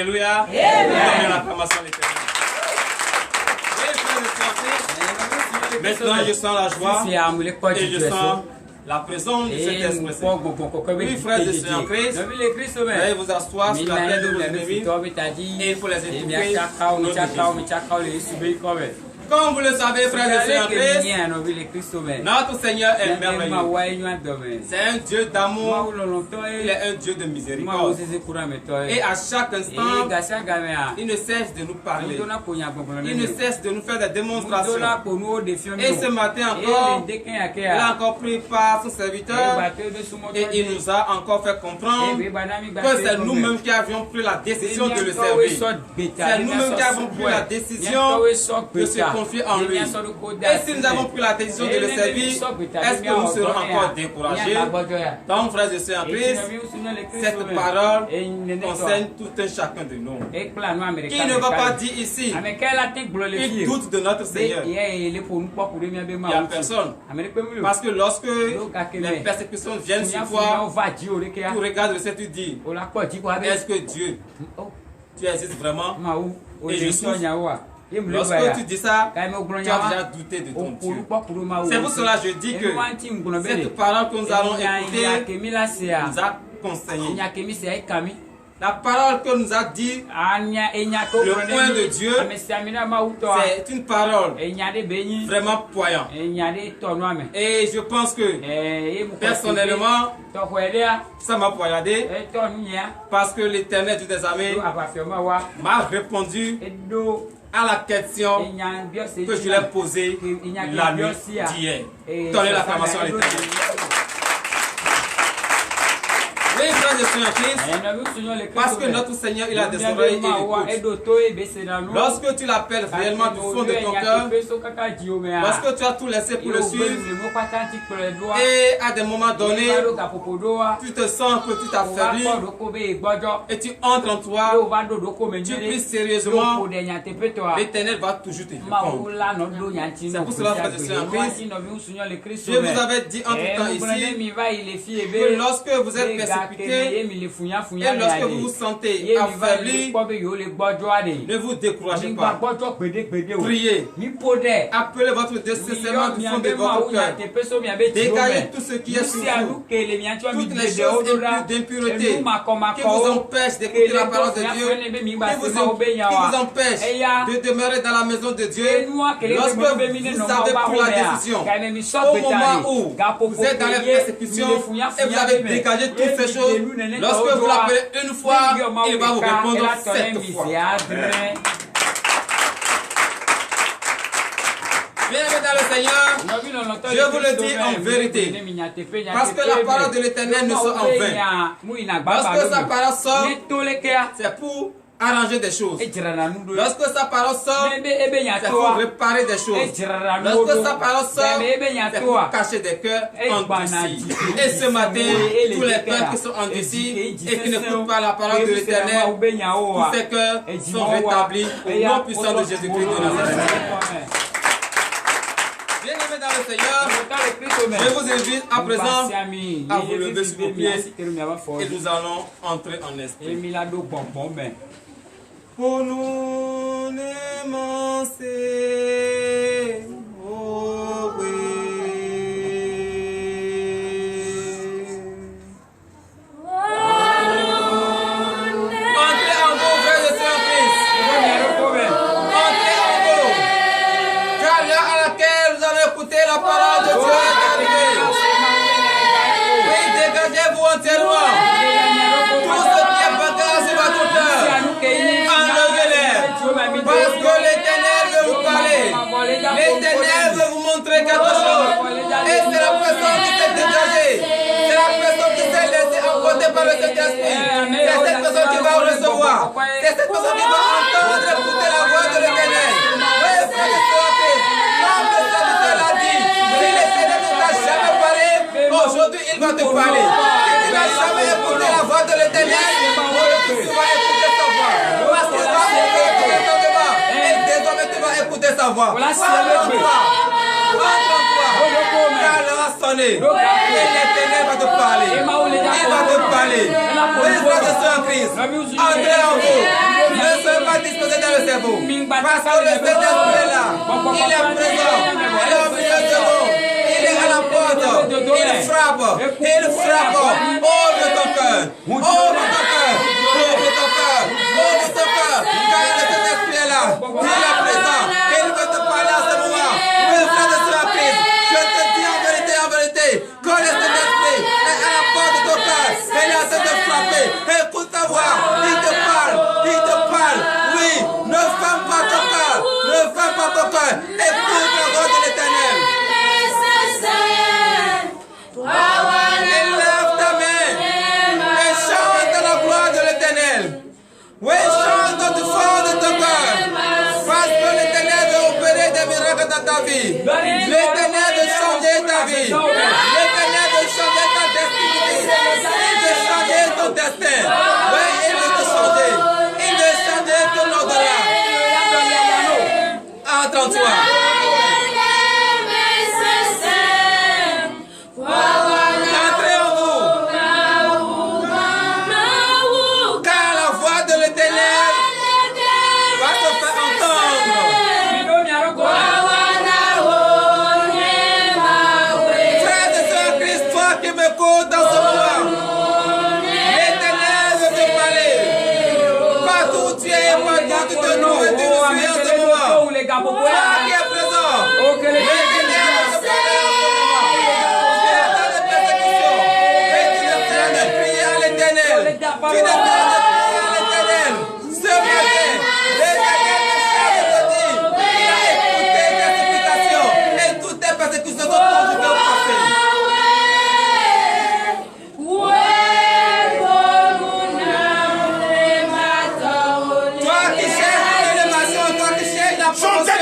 Alléluia. Donnez l'acclamation à l'Éternel. Maintenant, je sens la joie et je sens la présence de cet esprit. Oui, frères et sœurs en Christ, veuillez vous asseoir sur la tête de vos ennemis et il faut les étouffer au nom de Jésus. Comme vous le savez, frères et sœurs en Christ, notre Seigneur est merveilleux. C'est un Dieu d'amour, il est un Dieu de miséricorde. Et à chaque instant, il ne cesse de nous parler. Il ne cesse de nous faire des démonstrations. Et ce matin encore, il a encore pris par son serviteur et il nous a encore fait comprendre que c'est nous-mêmes qui avions pris la décision de le servir. C'est nous-mêmes qui avons pris la décision de se confier en lui. Et si nous avons pris la décision de le servir, est-ce que nous serons encore découragés? Donc, frères et sœurs en Christ, cette parole concerne tout un chacun de nous. Qui ne va pas dire ici, il doute de notre Seigneur. Il n'y a personne. Parce que lorsque les persécutions viennent sur toi, tu regardes le ciel, tu dis, est-ce que Dieu, tu existes vraiment? Et je suis. Lorsque tu dis ça, tu as déjà douté de ton Dieu. C'est pour cela que je dis que cette parole que nous allons écouter nous a conseillé. La parole que nous a dit le point de Dieu, c'est une parole vraiment poignante. Et je pense que personnellement, ça m'a poignardé parce que l'Éternel Dieu des armées m'a répondu à la question que je lui ai posée la nuit d'hier. Donnez l'acclamation à l'Éternel. Oui, frères et sœurs en Christ, parce que notre Seigneur, il a des oreilles et écoute. Lorsque tu l'appelles réellement du fond de ton cœur, lorsque tu as tout laissé pour le suivre, et à des moments donnés, tu te sens que tu t'affaiblis, et tu entres en toi, tu pries sérieusement, l'Éternel va toujours te répondre. C'est pour cela, frères et sœurs en Christ, je vous avais dit en tout temps ici, que lorsque vous êtes persécutés, et lorsque vous vous sentez affaibli, ne vous découragez pas. Priez. Appelez votre désespoir du fond de votre cœur. Dégagez tout ce qui est sur vous. Toutes les choses d'impureté qui vous empêchent d'écouter la parole de Dieu, qui vous empêchent de demeurer dans la maison de Dieu. Lorsque vous avez pris la décision, au moment où vous êtes dans les persécutions et vous avez dégagé toutes ces choses, lorsque vous l'appelez une fois, il va vous répondre 7 fois. Bien-aimés dans le Seigneur, je vous le dis en vérité, parce que la parole de l'Éternel ne sort en vain. Lorsque sa parole sort, c'est pour arranger des choses. Lorsque sa parole sort, c'est pour réparer des choses. Lorsque sa parole sort, c'est pour cacher des cœurs endurcis. Et ce matin, tous les cœurs qui sont endurcis et qui n'écoutent pas la parole de l'Éternel, tous ces cœurs sont rétablis au nom puissant de Jésus-Christ de Nazareth. Bien-aimés dans le Seigneur, je vous invite à présent à vous lever sur vos pieds et nous allons entrer en esprit. Pour nous n'émancer, oh oui. Entrez en vous, frères et sœurs en Christ. Entrez en vous. Car l'heure à laquelle vous allez écouter la parole de Dieu est arrivée. Oui, dégagez-vous entièrement. Tout ce qui est bagage sur votre cœur. Parce que l'Éternel veut vous parler. L'Éternel veut vous montrer quelque chose. Et c'est la personne qui s'est dégagée. C'est la personne qui s'est laissée emporter par le Saint-Esprit. C'est cette personne qui va recevoir. C'est cette personne qui va entendre et écouter la voix de l'Éternel. Oui, frère et sœur, comme le serviteur l'a dit, si l'Éternel ne t'a jamais parlé, aujourd'hui il va te parler. Si tu n'as jamais écouté la voix de l'Éternel, aujourd'hui tu vas écouter sa voix. Parce qu'il va écouter ton débat. Et désormais tu vas écouter sa voix. Entre en toi. Car l'heure a sonné. Et l'Éternel va te parler. Il va te parler. Oui, frères et sœurs en Christ, entrez en vous. Ne soyez pas disposés dans le cerveau. Parce que le Saint-Esprit est là. Il est présent. Il est au milieu de nous. Il est à la porte. Il frappe. Il frappe. Ouvre ton cœur. Ouvre ton cœur. Ouvre ton cœur. Ouvre ton cœur. Car le Saint-Esprit est là. Il est présent. Il veut te parler à ce moment. Oui, frères et sœurs en Christ, je te dis en vérité, quand le Saint-Esprit est à la porte de ton cœur, il est en train de frapper. Écoute ta voix. Il te parle. Il te parle. Oui, ne ferme pas ton cœur. Ne ferme pas ton cœur. Écoute la voix de l'Éternel. Élève ta main et chante la gloire de l'Éternel. Oui, chante du fond de ton cœur. Parce que l'Éternel veut opérer des miracles dans ta vie. L'Éternel veut changer ta vie. L'Éternel veut changer ta destinée. Il veut changer ton destin. Oui, il veut te changer. Il veut changer ton au-delà. Entends-toi. Entrez en vous. Car la voix de l'Éternel va te faire entendre. Frères et sœurs Christ, toi qui m'écoutes dans ce moment, l'Éternel veut te parler. Partout où tu es, partout où tu te trouves, tu nous suis en ce moment. Toi qui es présent, l'Éternel veut te parler en ce moment. Tu es dans les persécutions et tu es en train de prier à l'Éternel. Tu es en train de prier à l'Éternel. Ce matin, l'Éternel me charge de te dire, il a écouté tes supplications et toutes tes persécutions sont conduites au passé. Toi qui cherches l'élévation, toi qui cherches la promotion,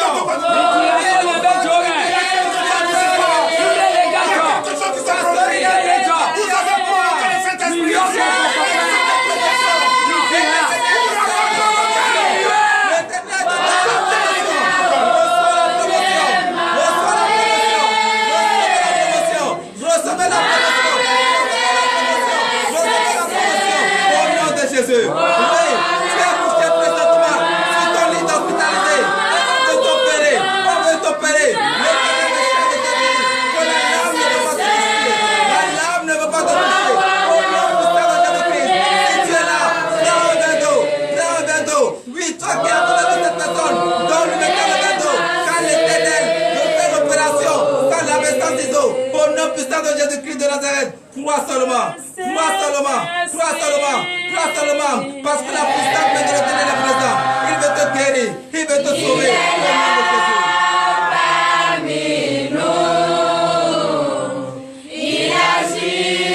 Jésus. Oui, tu es couché présentement sur ton lit d'hospitalité. On veut t'opérer. On veut t'opérer. L'Éternel me charge de te dire que la lame ne veut pas te toucher. La lame ne veut pas te toucher. Au nom puissant de Jésus-Christ. Si tu es là, prends un verre d'eau. Prends un verre d'eau. Oui, toi qui es à côté de cette personne, donne-lui maintenant le verre d'eau. Car l'Éternel veut faire l'opération sans laver sans ciseaux. Au nom puissant de Jésus-Christ de Nazareth. Crois seulement. Crois seulement. Crois seulement. Crois seulement. Parce que la puissance de l'Éternel est présent. Il veut te guérir. Il veut te sauver. Au nom de Jésus.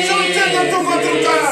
Chantez dans tout votre cœur.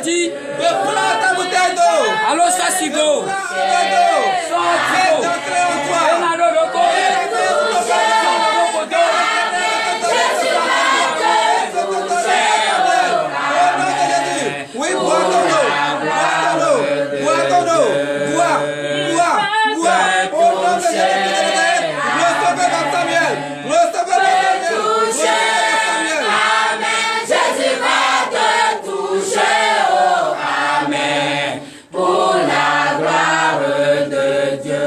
dit. De prendre ta bouteille d'eau. Allô, Sassigo. Et d'entrer en toi. Oui, bois ton eau. Bois ton eau. Bois. Au nom de Jésus-Christ. Recevez votre Samuel. Amen. Jésus va te toucher. Oh, Amen. Pour la gloire de Dieu.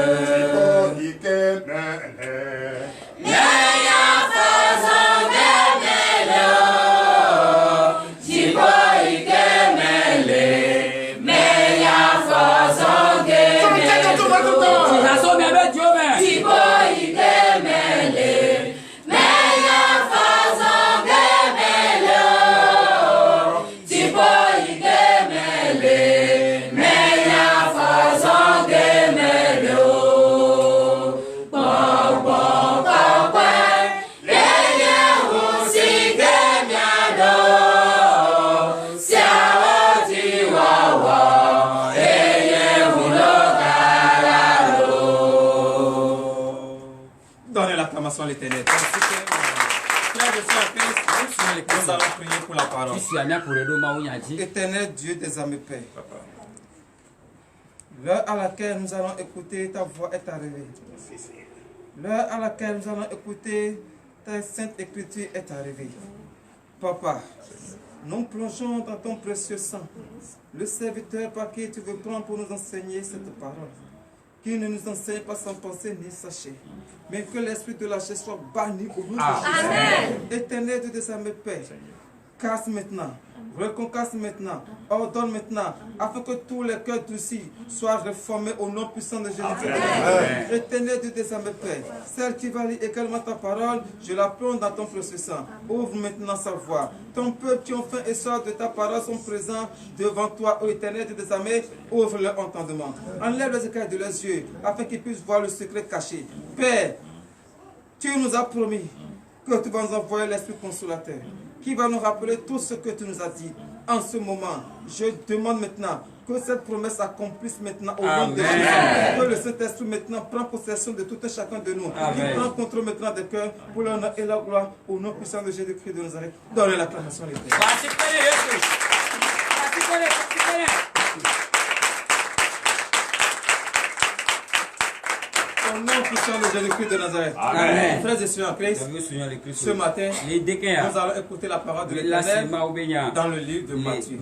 L'éternel. Nous allons prier pour la parole. Éternel Dieu des âmes paix. L'heure à laquelle nous allons écouter ta voix est arrivée. L'heure à laquelle nous allons écouter ta sainte écriture est arrivée. Papa, nous plongeons dans ton précieux sang, le serviteur par qui tu veux prendre pour nous enseigner cette parole. Qui ne nous enseigne pas sans penser ni sachet, mais que l'esprit de la chair soit banni au nom de Jésus. Éternel Dieu des âmes paix, casse maintenant, reconcasse maintenant, ordonne maintenant, afin que tous les cœurs touchés soient réformés au nom puissant de Jésus-Christ. Éternel Dieu des âmes paix, celle qui va lire également ta parole, je la plonge dans ton précieux sang. Ouvre maintenant sa voix. Ton peuple qui ont faim et soif de ta parole sont présents devant toi, ô Éternel Dieu des armées. Ouvre leur entendement. Enlève les écailles de leurs yeux, afin qu'ils puissent voir le secret caché. Père, tu nous as promis que tu vas nous envoyer l'Esprit consolateur, qui va nous rappeler tout ce que tu nous as dit. En ce moment, je demande maintenant que cette promesse accomplisse maintenant au nom de Jésus. Que le Saint-Esprit maintenant prend possession de tout un chacun de nous. Qu'il prend contrôle maintenant des cœurs pour l'honneur et la gloire au nom puissant de Jésus-Christ de Nazareth. Donnez l'acclamation à l'Éternel. Au nom puissant de Jésus-Christ de Nazareth. Amen. Frères et sœurs en Christ, ce matin, nous allons écouter la parole de l'Éternel dans le livre de Matthieu.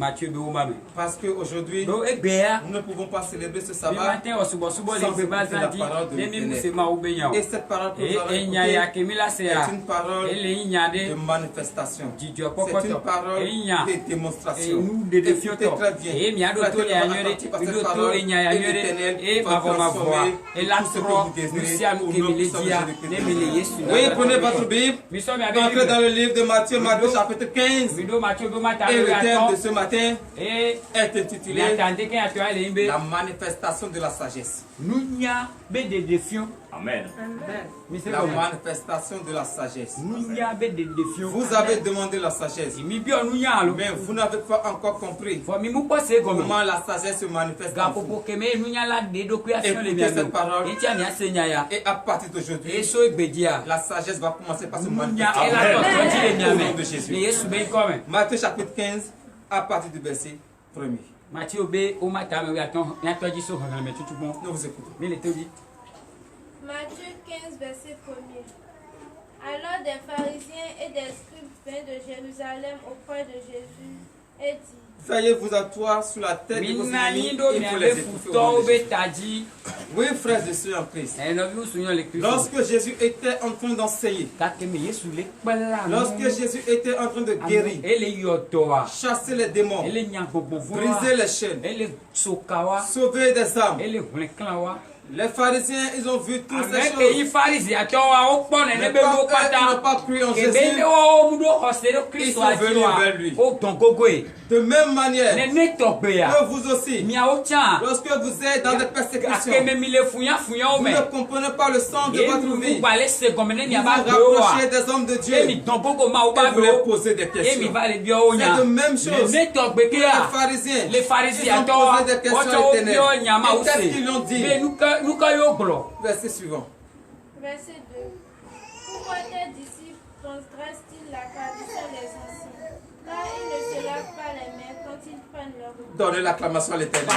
Parce qu'aujourd'hui, nous ne pouvons pas célébrer ce sabbat sans écouter la parole de l'Éternel. Et cette parole que nous allons écouter est une parole de manifestation. C'est une parole de démonstration. Écoutez très bien. Prêtez votre attention à cette parole et l'Éternel va transformer tout ce que vous désirez au nom de Jésus-Christ. Oui, prenez votre Bible, entrez dans le livre de Matthieu, Matthieu chapitre 15. Et le thème de ce matin est intitulé La manifestation de la sagesse. Amen. La manifestation de la sagesse. Vous avez demandé la sagesse, mais vous n'avez pas encore compris comment la sagesse se manifeste en vous. Écoutez cette parole et à partir d'aujourd'hui, la sagesse va commencer par se manifester au nom de Jésus. Matthieu chapitre 15 à partir du verset 1er. Nous vous écoutons. Matthieu 15, verset 1er. Alors des pharisiens et des scribes vinrent de Jérusalem auprès de Jésus et dit: Veillez-vous à toi sur la tête de vos ennemis, il faut les étouffer au nom de Jésus. Oui, frères et sœurs en Christ. Lorsque Jésus était en train d'enseigner, lorsque Jésus était en train de guérir, chasser les démons, briser les chaînes, sauver des âmes, Les pharisiens, ils ont vu toutes ces Avec choses. les pharisiens, tu as au point de Mais ne comme eux, pas ils n'ont pas cru en Jésus, ils sont venus vers lui. De même manière que vous aussi, lorsque vous êtes dans des persécutions, vous ne comprenez pas le sens de votre vie, vous vous rapprochez des hommes de Dieu et vous leur posez des questions. C'est de même chose que les pharisiens. Ils ont posé des questions éternelles. Et qu'est-ce qu'ils ont dit? Verset suivant. Verset 2. Pourquoi tes disciples transgressent-ils la tradition des anciens? Car ils ne se lavent pas les mains quand ils prennent leur repas. Donnez l'acclamation à l'Éternel.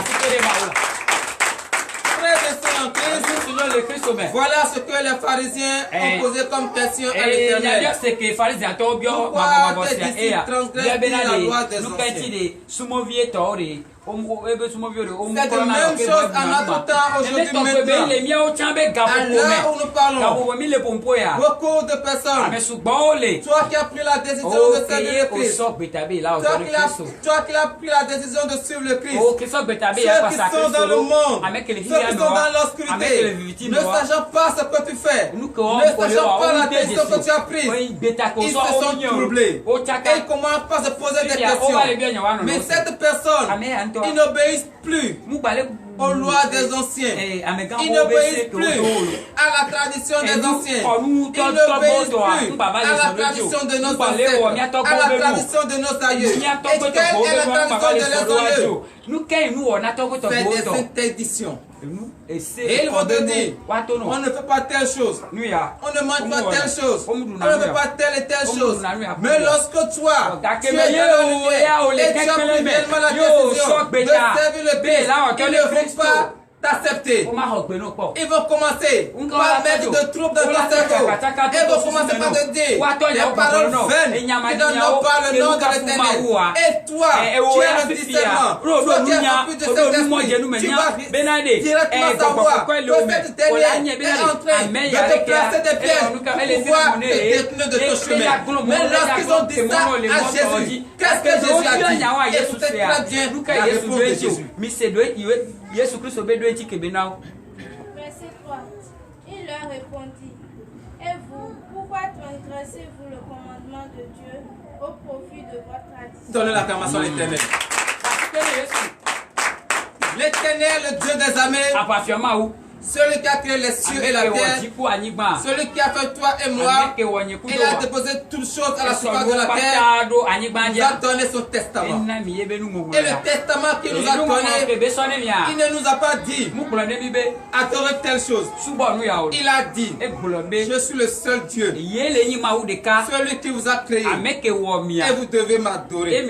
Voilà ce que les pharisiens ont posé comme question à l'Éternel. Pourquoi tes disciples transgressent la loi des anciens? C'est de même chose à notre temps aujourd'hui maintenant. À l'heure où nous parlons, beaucoup de personnes, toi qui as pris la décision de servir le Christ, toi qui as pris la décision de suivre le Christ, ceux qui sont dans le monde, ceux qui sont dans l'obscurité, ne sachant pas ce que tu fais, ne sachant pas la décision que tu as prise, ils se sont troublés et ils commencent par se poser des questions. Mais cette personne, ils n'obéissent plus aux lois des anciens. Ils n'obéissent plus à la tradition des anciens. Ils n'obéissent plus à la tradition de nos ancêtres, à la tradition de nos aïeux. Et quelle est la tradition de leurs aïeux? Faites des interdictions. Et ils vont te dire, on ne fait pas telle chose, on ne mange pas telle chose, on ne fait pas telle et telle chose. Mais lorsque toi, tu es dans le et tu as pris réellement la décision de servir le Christ, ils ne vont pas t'accepter. Ils vont commencer par mettre de troubles dans ton cerveau. Ils vont commencer par te dire des paroles vaines qui n'ont pas le nom de l'Éternel. Et toi, tu es le discernement. Toi qui es rempli de Saint-Esprit, tu vas directement savoir que cette dernière est en train de te placer des pièges pour pouvoir te détourner de ton chemin. Mais lorsqu'ils ont dit ça à Jésus, qu'est-ce que Jésus a dit? Écoutez très bien la réponse de Jésus. Verset 3. Il leur répondit, et vous, pourquoi transgressez-vous le commandement de Dieu au profit de votre tradition? Donnez l'acclamation à l'Éternel. L'Éternel, le Dieu des armées, celui qui a créé les cieux et la terre, celui qui a fait toi et moi, il a déposé toutes choses à la surface de la terre, nous a donné son testament. Et le testament qu'il nous a donné, il ne nous a pas dit adorer telle chose. Il a dit, je suis le seul Dieu, celui qui vous a créé, et vous devez m'adorer.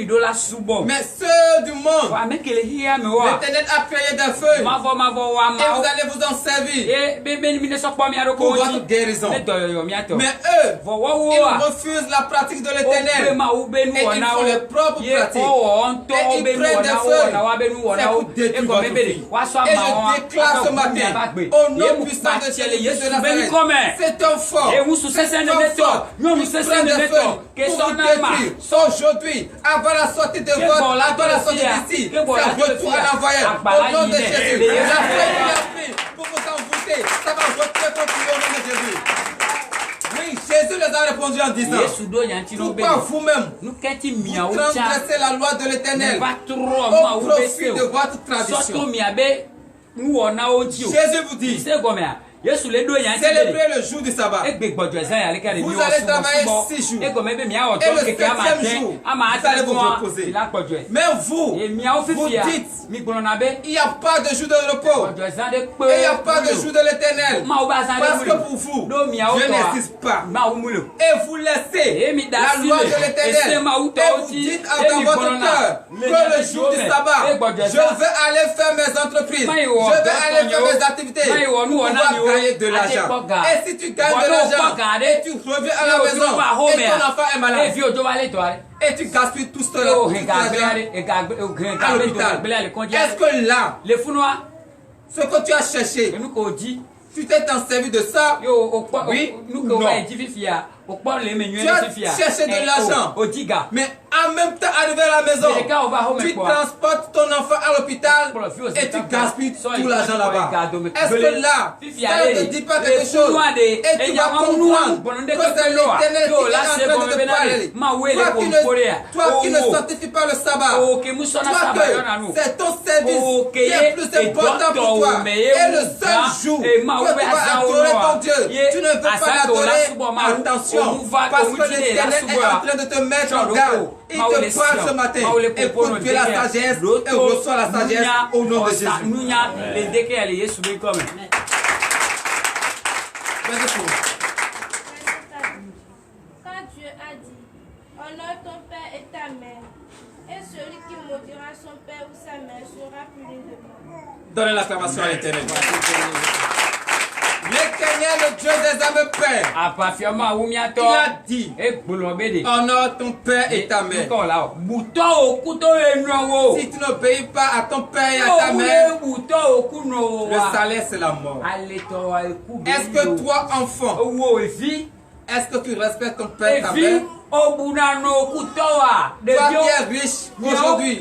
Mais ceux du monde, l'Éternel a créé des feuilles, et vous allez vous en servir pour votre guérison. Mais eux, ils refusent la pratique de l'Éternel et ils font les propres pratiques. Et ils prennent des feuilles, c'est pour détruire votre vie. Et je déclare ce matin, au nom puissant de Jésus de Nazareth, c'est un fort, c'est un fort qui prend des feuilles pour vous détruire. Aujourd'hui, avant la sortie de votre, avant la sortie d'ici, c'est retour à l'envoyeur. Au nom de Jésus, la feuille qu'il a pris pour vous envoûter, ça va retirer votre vie au nom de Jésus. Oui, Jésus les a répondu en disant, pourquoi vous-même, vous transgressez la loi de l'Éternel au profit de votre tradition? Jésus vous dit, célébrez le jour du sabbat. Vous allez travailler 6 jours. Et le 7e jour, vous allez vous reposer. Mais vous, vous dites, il n'y a pas de jour de repos. Et il n'y a pas de jour de l'Éternel. Parce que pour vous, Dieu n'existe pas. Et vous laissez la loi de l'Éternel. Et vous dites dans votre cœur que le jour du sabbat, je vais aller faire mes entreprises. Je vais aller faire mes activités pour pouvoir gagner de l'argent. Et si tu gagnes de l'argent et tu reviens à la maison et ton enfant est malade et tu gaspilles tout cela à l'hôpital, est-ce que là, ce que tu as cherché, tu t'es en servi de ça? Oui ou non? Tu as cherché de l'argent. Mais en même temps, arrivé à la maison, tu transportes ton enfant à l'hôpital et tu gaspilles tout l'argent là-bas. Est-ce que là, ça ne te dit pas quelque chose? Et tu vas comprendre que c'est l'Éternel qui est en train de te parler. Toi qui ne sanctifies pas le sabbat, toi que c'est ton service qui est plus important pour toi. Et le seul jour que tu vas adorer ton Dieu, tu ne veux pas l'adorer. Attention, parce que l'Éternel est en train de te mettre en garde. Il te parle ce matin. Écoute Dieu la sagesse et reçois la sagesse au nom de Jésus. Quand Dieu a dit, honore ton père et ta mère, et celui qui maudira son père ou sa mère sera puni de mort. Donnez l'acclamation à l'Éternel. L'Éternel, le Dieu des âmes pères, il a dit, honore ton père et ta mère. Si tu n'obéis pas à ton père et à ta mère, le salaire c'est la mort. Est-ce que toi, enfant, est-ce que tu respectes ton père et ta mère? Toi qui es riche aujourd'hui,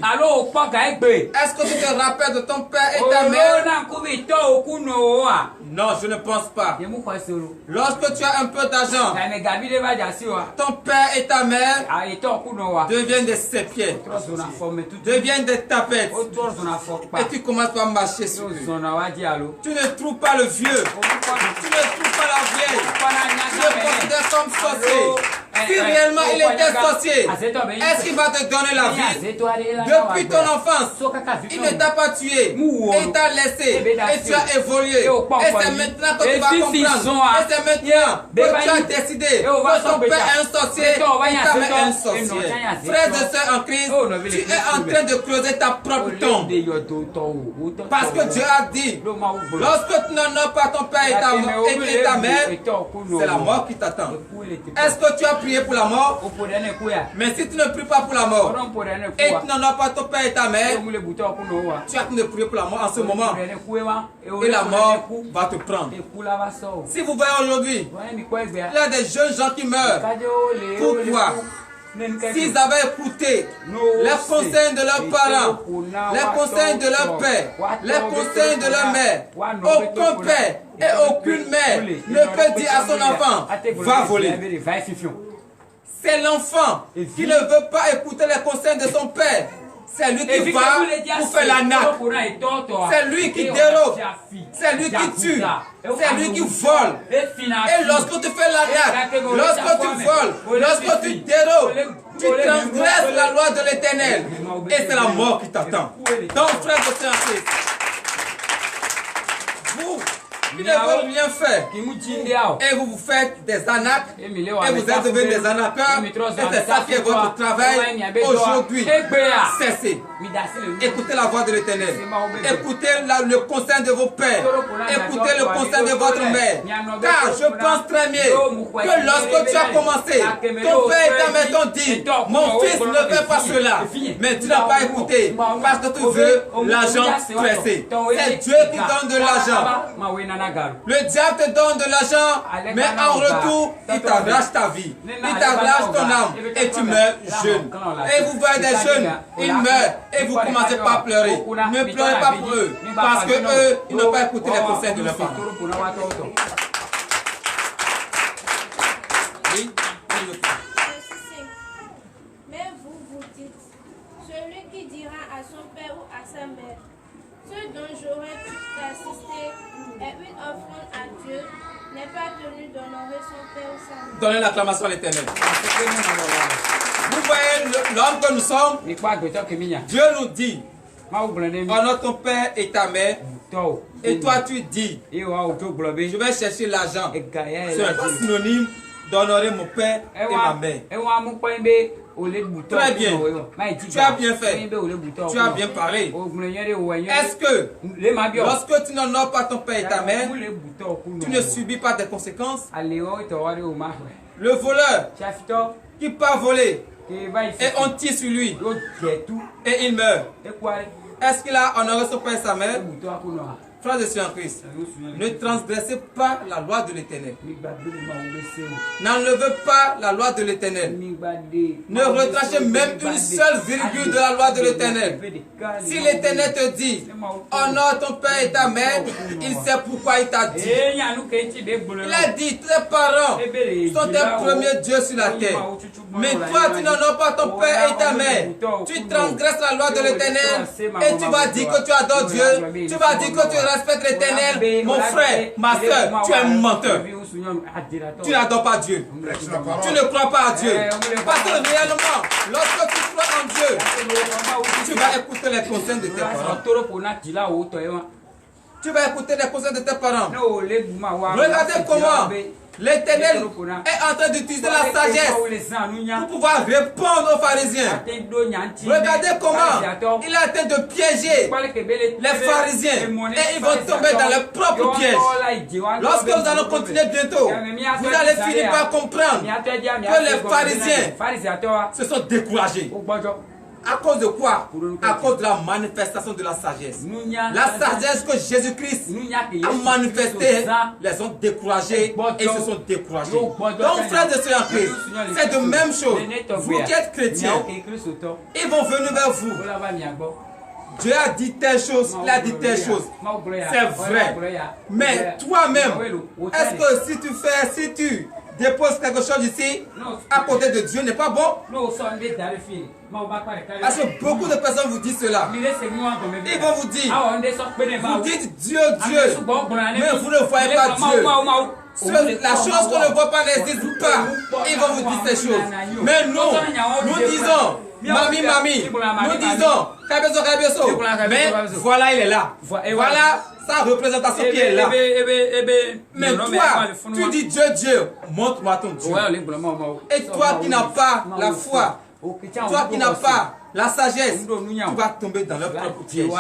est-ce que tu te rappelles de ton père et ta mère? Non, je ne pense pas. Lorsque tu as un peu d'argent, ton père et ta mère deviennent des sépiers, deviennent des tapettes, et tu commences par marcher sur eux. Tu ne trouves pas le vieux, tu ne trouves pas la vieille, tu le considères comme sorcier. Si réellement il était sorcier, est-ce qu'il va te donner la vie? Depuis ton enfance, il ne t'a pas tué, il t'a laissé, et tu as évolué. Et c'est maintenant que tu vas comprendre. Et c'est maintenant que tu as décidé que ton père est un sorcier et ta mère est un sorcier. Frères et sœurs en Christ, tu es en train de creuser ta propre tombe. Parce que Dieu a dit, lorsque tu n'honores pas ton père et ta mère, c'est la mort qui t'attend. Est-ce que tu as prié pour la mort? Mais si tu ne pries pas pour la mort et tu n'honores pas ton père et ta mère, tu as de prier pour la mort en ce moment et la mort va te prendre. Si vous voyez aujourd'hui, il y a des jeunes gens qui meurent. Pourquoi? S'ils avaient écouté les conseils de leurs parents, les conseils de leur père, les conseils de leur mère, aucun père et aucune mère ne peut dire à son enfant, va voler. C'est l'enfant qui ne veut pas écouter les conseils de son père. C'est lui qui va pour faire la nappe. C'est lui qui dérobe. C'est lui qui tue. C'est lui qui vole. Et lorsque tu fais la nappe, lorsque tu voles, lorsque tu dérobes, tu transgresses la loi de l'Éternel. Et c'est la mort qui t'attend. Donc, frère de Saint-Christ, vous qui ne veulent rien faire, et vous vous faites des anaques, et vous êtes devenus des anaqueurs, et c'est ça qui est votre travail aujourd'hui. Cessez. Écoutez la voix de l'Éternel. Écoutez le conseil de vos pères. Écoutez le conseil de votre mère. Car je pense très bien que lorsque tu as commencé, ton père et ta mère t'ont dit, mon fils ne fait pas cela. Mais tu n'as pas écouté parce que tu veux l'argent pressé. C'est Dieu qui donne de l'argent. Le diable te donne de l'argent, mais en retour, il t'arrache ta vie. Il t'arrache ton âme et tu meurs jeune. Et vous voyez des jeunes, ils meurent et vous commencez par pleurer. Ne pleurez pas pour eux, parce que eux, ils n'ont pas écouté les conseils de leurs parents. Oui. Mais vous dites, celui qui dira à son père ou à sa mère, ce dont j'aurais pu t'assister est une offrande à Dieu, n'est pas tenu d'honorer son père ou sa mère. Donnez l'acclamation à l'Éternel. Vous voyez l'homme que nous sommes, Dieu nous dit, honore ton père et ta mère. Et toi tu dis, je vais chercher l'argent. C'est un synonyme d'honorer mon père et ma mère. Très bien. Tu as bien fait. Tu as bien parlé. Est-ce que lorsque tu n'honores pas ton père et ta mère, tu ne subis pas des conséquences? Le voleur qui part voler et on tire sur lui et il meurt. Est-ce qu'il a honoré son père et sa mère? Frères et sœurs en Christ, ne transgressez pas la loi de l'Éternel. N'enlevez pas la loi de l'Éternel. Ne retrachez même une seule virgule de la loi de l'Éternel. Si l'Éternel te dit, honore ton père et ta mère, il sait pourquoi il t'a dit. Il a dit, tes parents sont tes premiers dieux sur la terre. Mais toi, tu n'honores pas ton père et ta mère. Tu transgresses la loi de l'Éternel et tu vas dire que tu adores Dieu. Tu vas dire que tu respectes l'Éternel. Mon frère, ma soeur, tu es un menteur. Tu n'adores pas Dieu. Tu ne crois pas à Dieu. Parce que réellement, lorsque tu crois en Dieu, tu vas écouter les conseils de tes parents. Tu vas écouter les conseils de tes parents. Regardez comment l'Éternel est en train d'utiliser la sagesse pour pouvoir répondre aux pharisiens. Regardez comment il est en train de piéger les pharisiens et ils vont tomber dans leur propre piège. Lorsque nous allons continuer bientôt, vous allez finir par comprendre que les pharisiens se sont découragés. À cause de quoi? À cause de la manifestation de la sagesse. La sagesse que Jésus-Christ a manifestée, les ont découragés et ils se sont découragés. Donc, frères et sœurs en Christ, c'est de même chose. Vous qui êtes chrétiens, ils vont venir vers vous. Dieu a dit telle chose, il a dit telle chose. C'est vrai. Mais toi-même, est-ce que si tu déposes quelque chose ici, à côté de Dieu n'est pas bon? Parce que beaucoup de personnes vous disent cela. Ils vont vous dire, vous dites Dieu, Dieu, mais vous ne voyez pas Dieu. La chose qu'on ne voit pas n'existe pas. Ils vont vous dire ces choses. Mais nous disons, Mami, nous disons, Kabeso, mais voilà, il est là. Voilà sa représentation qui est là. Mais toi, tu dis Dieu, Dieu, montre-moi ton Dieu. Et toi qui n'as pas la foi, toi qui n'as pas la sagesse, tu vas tomber dans leur propre piège.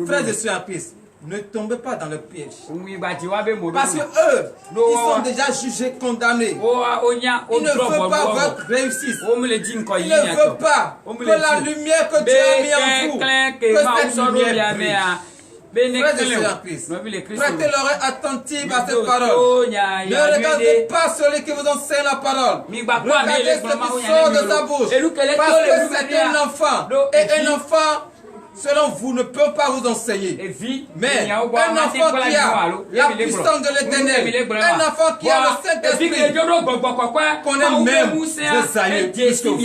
Frères et sœurs en Christ, ne tombez pas dans le piège. Parce que eux, ils sont déjà jugés, condamnés. Ils ne veulent pas votre réussite. Ils ne veulent pas que la lumière que Dieu a mis en vous, que cette lumière brille. Frères et sœurs en Christ, prêtez l'oreille attentive à cette parole. Ne regardez pas celui qui vous enseigne la parole. Regardez ce qui sort de sa bouche. Parce que c'est un enfant. Et un enfant, selon vous, ne peut pas vous enseigner. Mais un enfant qui a la puissance de l'Éternel, un enfant qui a le Saint-Esprit, connaît même vos aïeux plus que vous.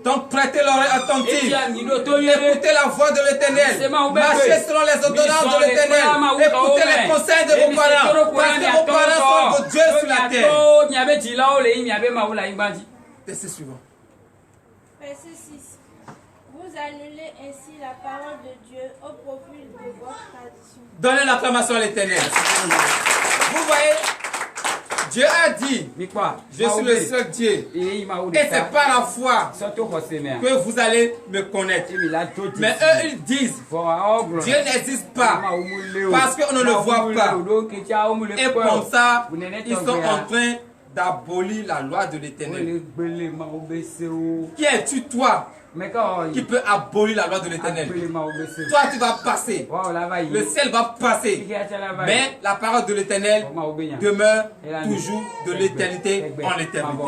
Donc prêtez l'oreille attentive, écoutez la voix de l'Éternel, marchez selon les ordonnances de l'Éternel, écoutez les conseils de vos parents, parce que vos parents sont vos dieux sur la terre. Verset suivant. Verset 6. Vous annulez ainsi la parole de Dieu au profit de votre tradition. Donnez l'acclamation à l'Éternel. Vous voyez, Dieu a dit, je suis le seul Dieu. Et c'est par la foi que vous allez me connaître. Mais eux, ils disent, Dieu n'existe pas parce qu'on ne le voit pas. Et comme ça, ils sont en train d'abolir la loi de l'Éternel. Qui es-tu, toi, qui peut abolir la loi de l'Éternel? Toi, tu vas passer. Le ciel va passer. Mais la parole de l'Éternel demeure toujours de l'éternité en éternité.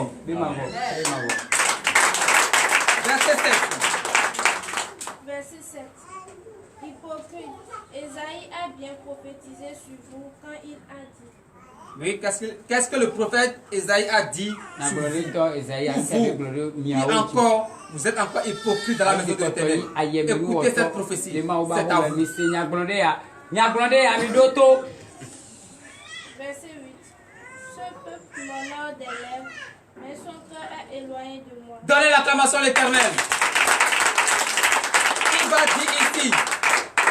Verset 7. Verset 7. Hypocrite, Ésaïe a bien prophétisé sur vous quand il a dit. Oui, qu'est-ce que le prophète Ésaïe a dit sur vous? Vous êtes encore hypocrite dans la maison de l'Éternel. Écoutez cette prophétie. C'est à vous. Verset 8. Ce peuple m'honore des lèvres, mais son cœur est éloigné de moi. Donnez l'acclamation à l'Éternel. Il va dire ici,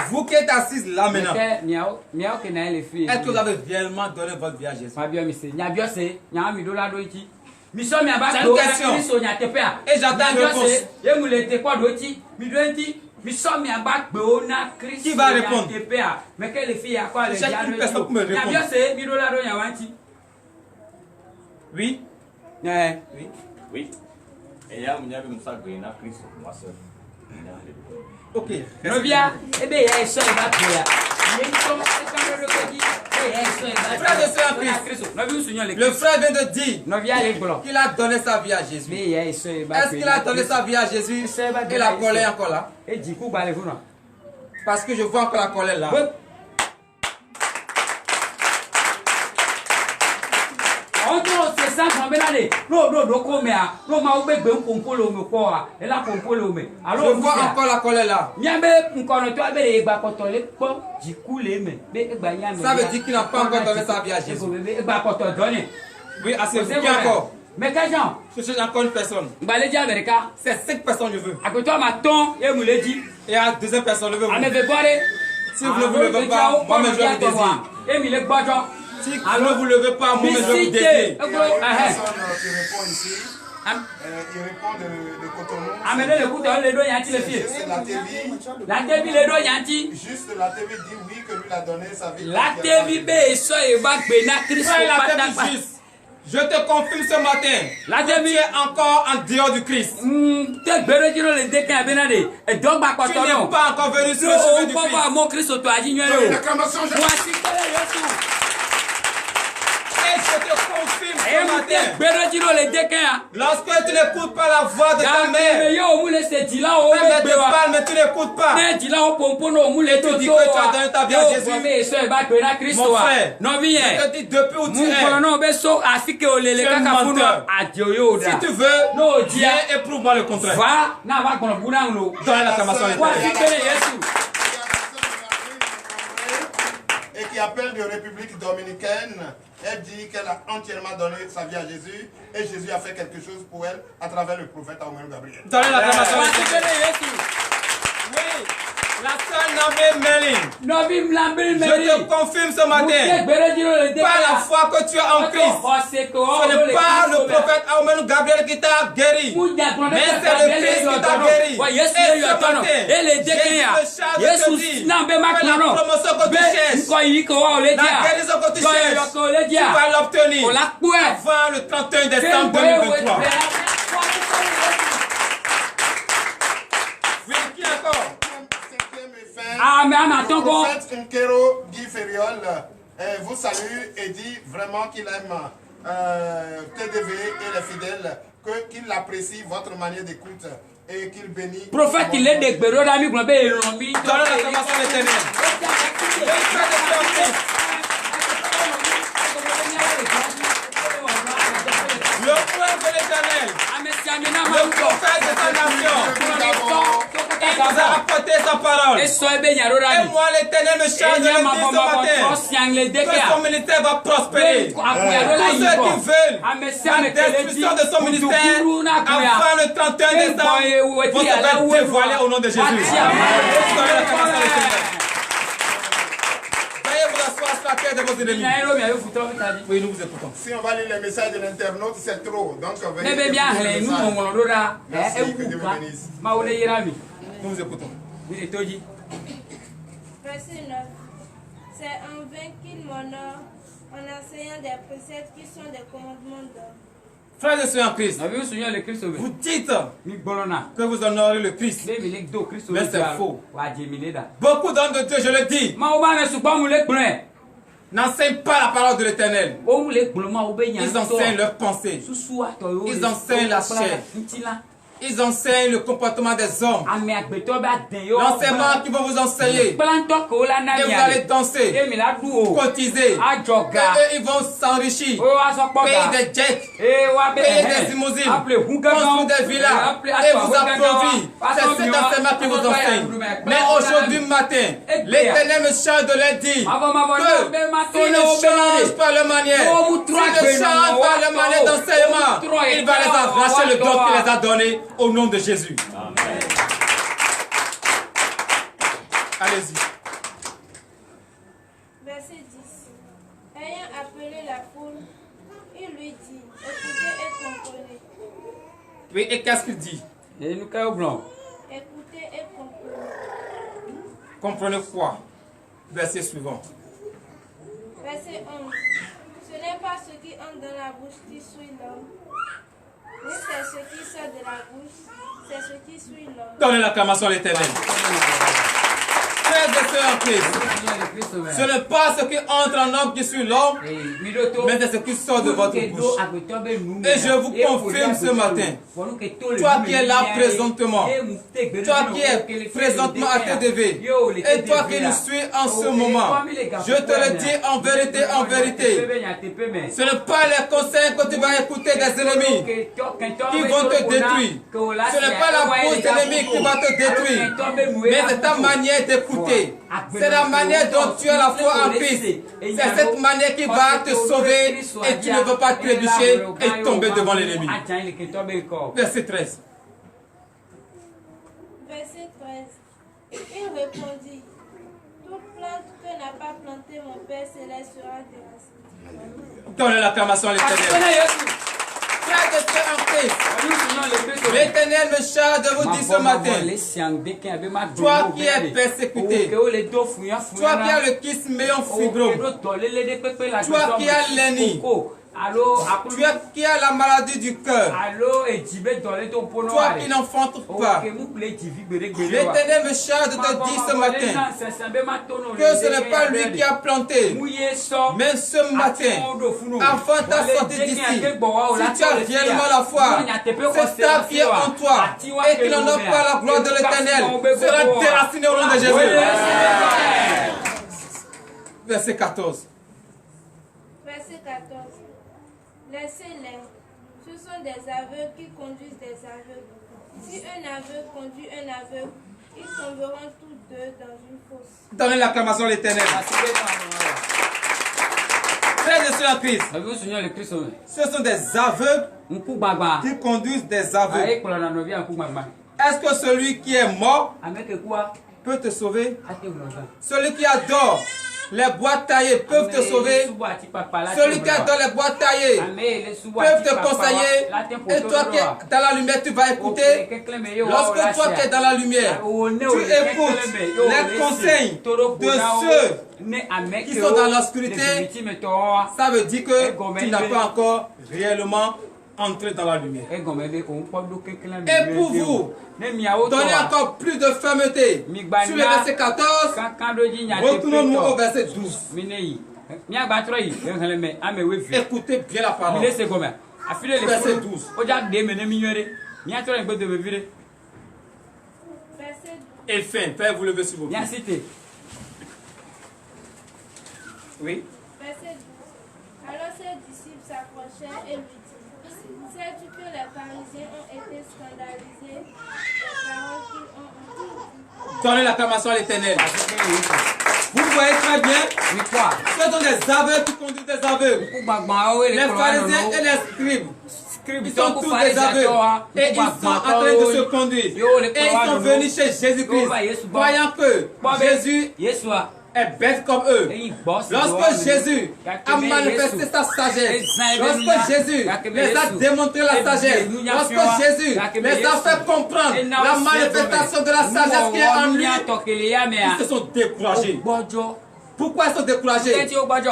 vous qui êtes assises là maintenant, est-ce que vous avez réellement donné votre vie à Jésus? C'est une question. Et j'attends une réponse. Qui va répondre? Je cherche une personne pour me répondre. Oui? Oui. Et il y a Moussa Grena Christ, ma soeur. Ok. Novia, eh bien, il y a un seul bâtiment. Le frère vient de dire qu'il a donné sa vie à Jésus. Est-ce qu'il a donné sa vie à Jésus et la colère est encore là? Parce que je vois encore la colère là. Je vois encore la colère là. Ça veut dire qu'il n'a pas encore donné sa vie à Jésus. Oui, assez vous encore. Mais quel genre? Je cherche encore une personne. C'est 5 personnes, je veux. Et à deuxième personne, je veux. Si vous ne vous levez pas, moi-même je vais vous désire. Si vous ne vous levez pas, moi-même je vais vous désire. Il répond de Cotonou. C'est la TV. Juste la TV dit oui que lui a donné sa vie. La TV je te confirme ce matin. La TV est encore en dehors du Christ. Tu n'es pas encore venu sur le chemin du Christ. Et je te confirme ce matin. Lorsque tu n'écoutes pas la voix de ta mère, elle te parle, mais tu n'écoutes pas. Et tu dis que tu as donné ta vie à Jésus. Mon frère, je te dis depuis où tu es, tu es menteur. Si tu veux, viens et prouve-moi le contraire. Donne l'acclamation à l'Éternel. Et qui appelle de République dominicaine. Elle dit qu'elle a entièrement donné sa vie à Jésus et Jésus a fait quelque chose pour elle à travers le prophète Aoumélou Gabriel. Donnez l'acclamation à l'Éternel. Oui. La sœur Nabé Merlin, je te confirme ce matin, par la foi que tu as en Christ, ce n'est pas le prophète Aoumélou Gabriel qui t'a guéri, mais c'est le Christ qui t'a guéri. Et ce matin, Jésus te dit que la promotion que tu cherches, la guérison que tu cherches, tu vas l'obtenir avant le 31 décembre 2023. Qui encore? Le prophète Nkero Guy Ferriol vous salue et dit vraiment qu'il aime TDV et les fidèles, qu'il apprécie votre manière d'écoute et qu'il bénit. Prophète, il est des béros d'amis, vous l'avez éloigné. Dans la acclamation de l'Éternel. Le point de l'Éternel, le prophète de sa nation, il nous a apporté sa parole. Et moi, l'Éternel me charge de le dire ce matin que son ministère va prospérer. Tous ceux qui veulent la destruction de son ministère avant le 31 décembre vont se faire dévoiler au nom de Jésus. Veuillez vous asseoir sur la tête de vos ennemis. Oui, nous vous écoutons. Si on va lire les messages de l'internaute, c'est trop. Donc, veuillez bien, merci, que Dieu vous bénisse. Nous vous écoutons. Verset 9. C'est en vain qu'il m'honore en enseignant des préceptes qui sont des commandements d'homme. Frères et sœurs en Christ, vous dites que vous honorez le Christ, mais c'est faux. Beaucoup d'hommes de Dieu, je le dis, n'enseignent pas la parole de l'Éternel. Ils enseignent leurs pensées. Ils enseignent la chair. Ils enseignent le comportement des hommes. L'enseignement qu'ils vont vous enseigner. Et vous allez danser, cotiser. Et eux, ils vont s'enrichir. Payer des jets. Payer des limousines. Construire des villas. Et vous applaudir. C'est cet enseignement qui vous enseigne. Mais aujourd'hui matin, l'Éternel me charge de leur dire que s'il ne change pas leur manière, s'il ne change pas leur manière d'enseignement, il va les arracher le don qu'il les a donné. Au nom de Jésus. Amen. Allez-y. Verset 10. Ayant appelé la foule, il lui dit, écoutez et comprenez. Oui, et qu'est-ce qu'il dit? Écoutez et comprenez. Comprenez quoi? Verset suivant. Verset 11. Ce n'est pas ce qui entre dans la bouche qui suit l'homme, Ni c'est ce qui sort de la bouche, c'est ce qui suit l'homme. Donnez l'acclamation à l'Éternel. Frères et sœurs en Christ, ce n'est pas ce qui entre en homme qui suit l'homme, mais c'est ce qui sort de votre bouche. Et je vous confirme ce matin, toi qui es là présentement, toi qui es présentement à TDV, et toi qui nous suis en ce moment, je te le dis en vérité, ce n'est pas les conseils que tu vas écouter des ennemis qui vont te détruire. Ce n'est pas la bouche d'ennemis qui va te détruire, mais c'est ta manière d'écouter. C'est la manière dont tu as la foi en Christ. C'est cette manière qui va te sauver et tu ne veux pas trébucher et tomber devant l'ennemi. Verset 13. Verset 13. Il répondit, toute plante que n'a pas planté mon Père Céleste sera dévastée. Donnez l'acclamation à l'Éternel. L'Éternel me charge de vous dire ce matin, toi qui es persécuté, toi qui as le kyste fibrome, toi qui as l'hernie, toi qui as la maladie du cœur, toi qui n'enfantes pas, l'Éternel me charge de te dire ce matin que ce n'est pas lui qui a planté, mais ce matin, avant ta sortie d'ici, si tu as réellement la foi, c'est ta qui est en toi et qui n'en a pas la gloire de l'Éternel sera déraciné au nom de Jésus. Verset 14. Verset 14. Laissez-les. Ce sont des aveugles qui conduisent des aveugles. Si un aveugle conduit un aveugle, ils tomberont tous deux dans une fosse. Donnez l'acclamation à l'Éternel. Frères et sœurs en Christ, ce sont des aveugles qui conduisent des aveugles. Est-ce que celui qui est mort peut te sauver? Celui qui adore les bois taillés peuvent te sauver. Celui qui adore les bois taillés peuvent te conseiller. Et toi qui es dans la lumière, tu vas écouter. Lorsque toi qui es dans la lumière, tu écoutes les conseils de ceux qui sont dans l'obscurité. Ça veut dire que tu n'as pas encore réellement entré dans la lumière. Et pour vous, donnez encore plus de fermeté. Sur le verset 14, retournons-nous au verset 12. Écoutez bien la parole. Verset 12. Et fin, Père, vous levez s'il vous plaît. Oui. Verset 12. Alors ses disciples s'approchèrent et lui dirent, sais-tu que les pharisiens ont été scandalisés des paroles qu'ils ont entendues? Donnez l'acclamation à l'Éternel. Vous voyez très bien, ce sont des aveugles qui conduisent des aveugles. Les pharisiens et les scribes, ils sont tous des aveugles. Et ils sont en train de se conduire. Et ils sont venus chez Jésus-Christ, voyant que Jésus est bête comme eux. Lorsque Jésus a manifesté sa sagesse, lorsque Jésus les a démontré la sagesse, lorsque Jésus les a fait comprendre la manifestation de la sagesse qui est en lui, ils se sont découragés. Pourquoi ils sont découragés?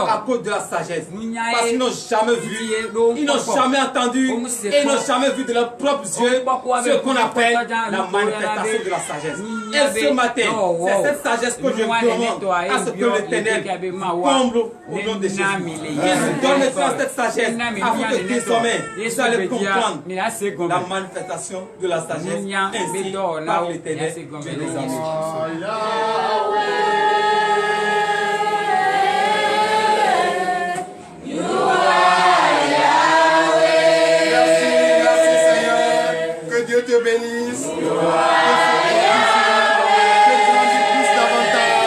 À cause de la sagesse. Parce qu'ils n'ont jamais vu, ils n'ont jamais entendu, et ils n'ont jamais vu de leurs propres yeux ce qu'on appelle la manifestation de la sagesse. Et ce matin, c'est cette sagesse que je demande à ce que l'Éternel comble au nom de Jésus. Il nous donne maintenant cette sagesse afin que désormais vous allez comprendre la manifestation de la sagesse ainsi par l'Éternel et les amis. Dieu te bénisse. Que tu en dis plus davantage.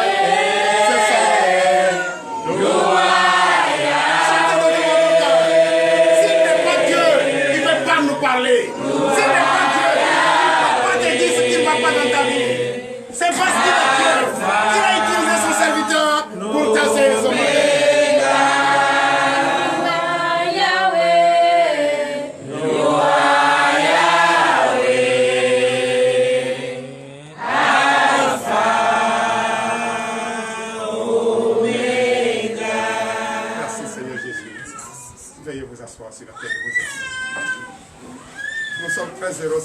C'est ça. S'il n'est pas Dieu, il ne va pas nous parler. S'il n'est pas Dieu, il ne va pas te dire ce qu'il ne va pas dans ta vie. C'est parce qu'il est Dieu.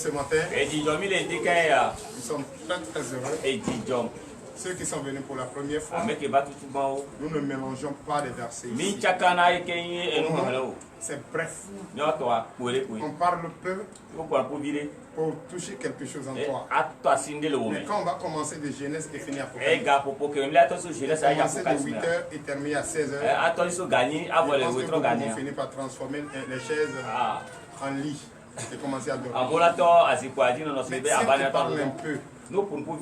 ce matin. Nous sommes très très heureux. Ceux qui sont venus pour la première fois, nous ne mélangeons pas les versets ici. C'est bref. On parle peu pour toucher quelque chose en toi. Mais quand on va commencer de Genèse et finir Apocalypse, commencer de 8h et terminer à 16h, je pense que vous finir par transformer les chaises en lit et commencer à dormir. Mais si tu parles un peu,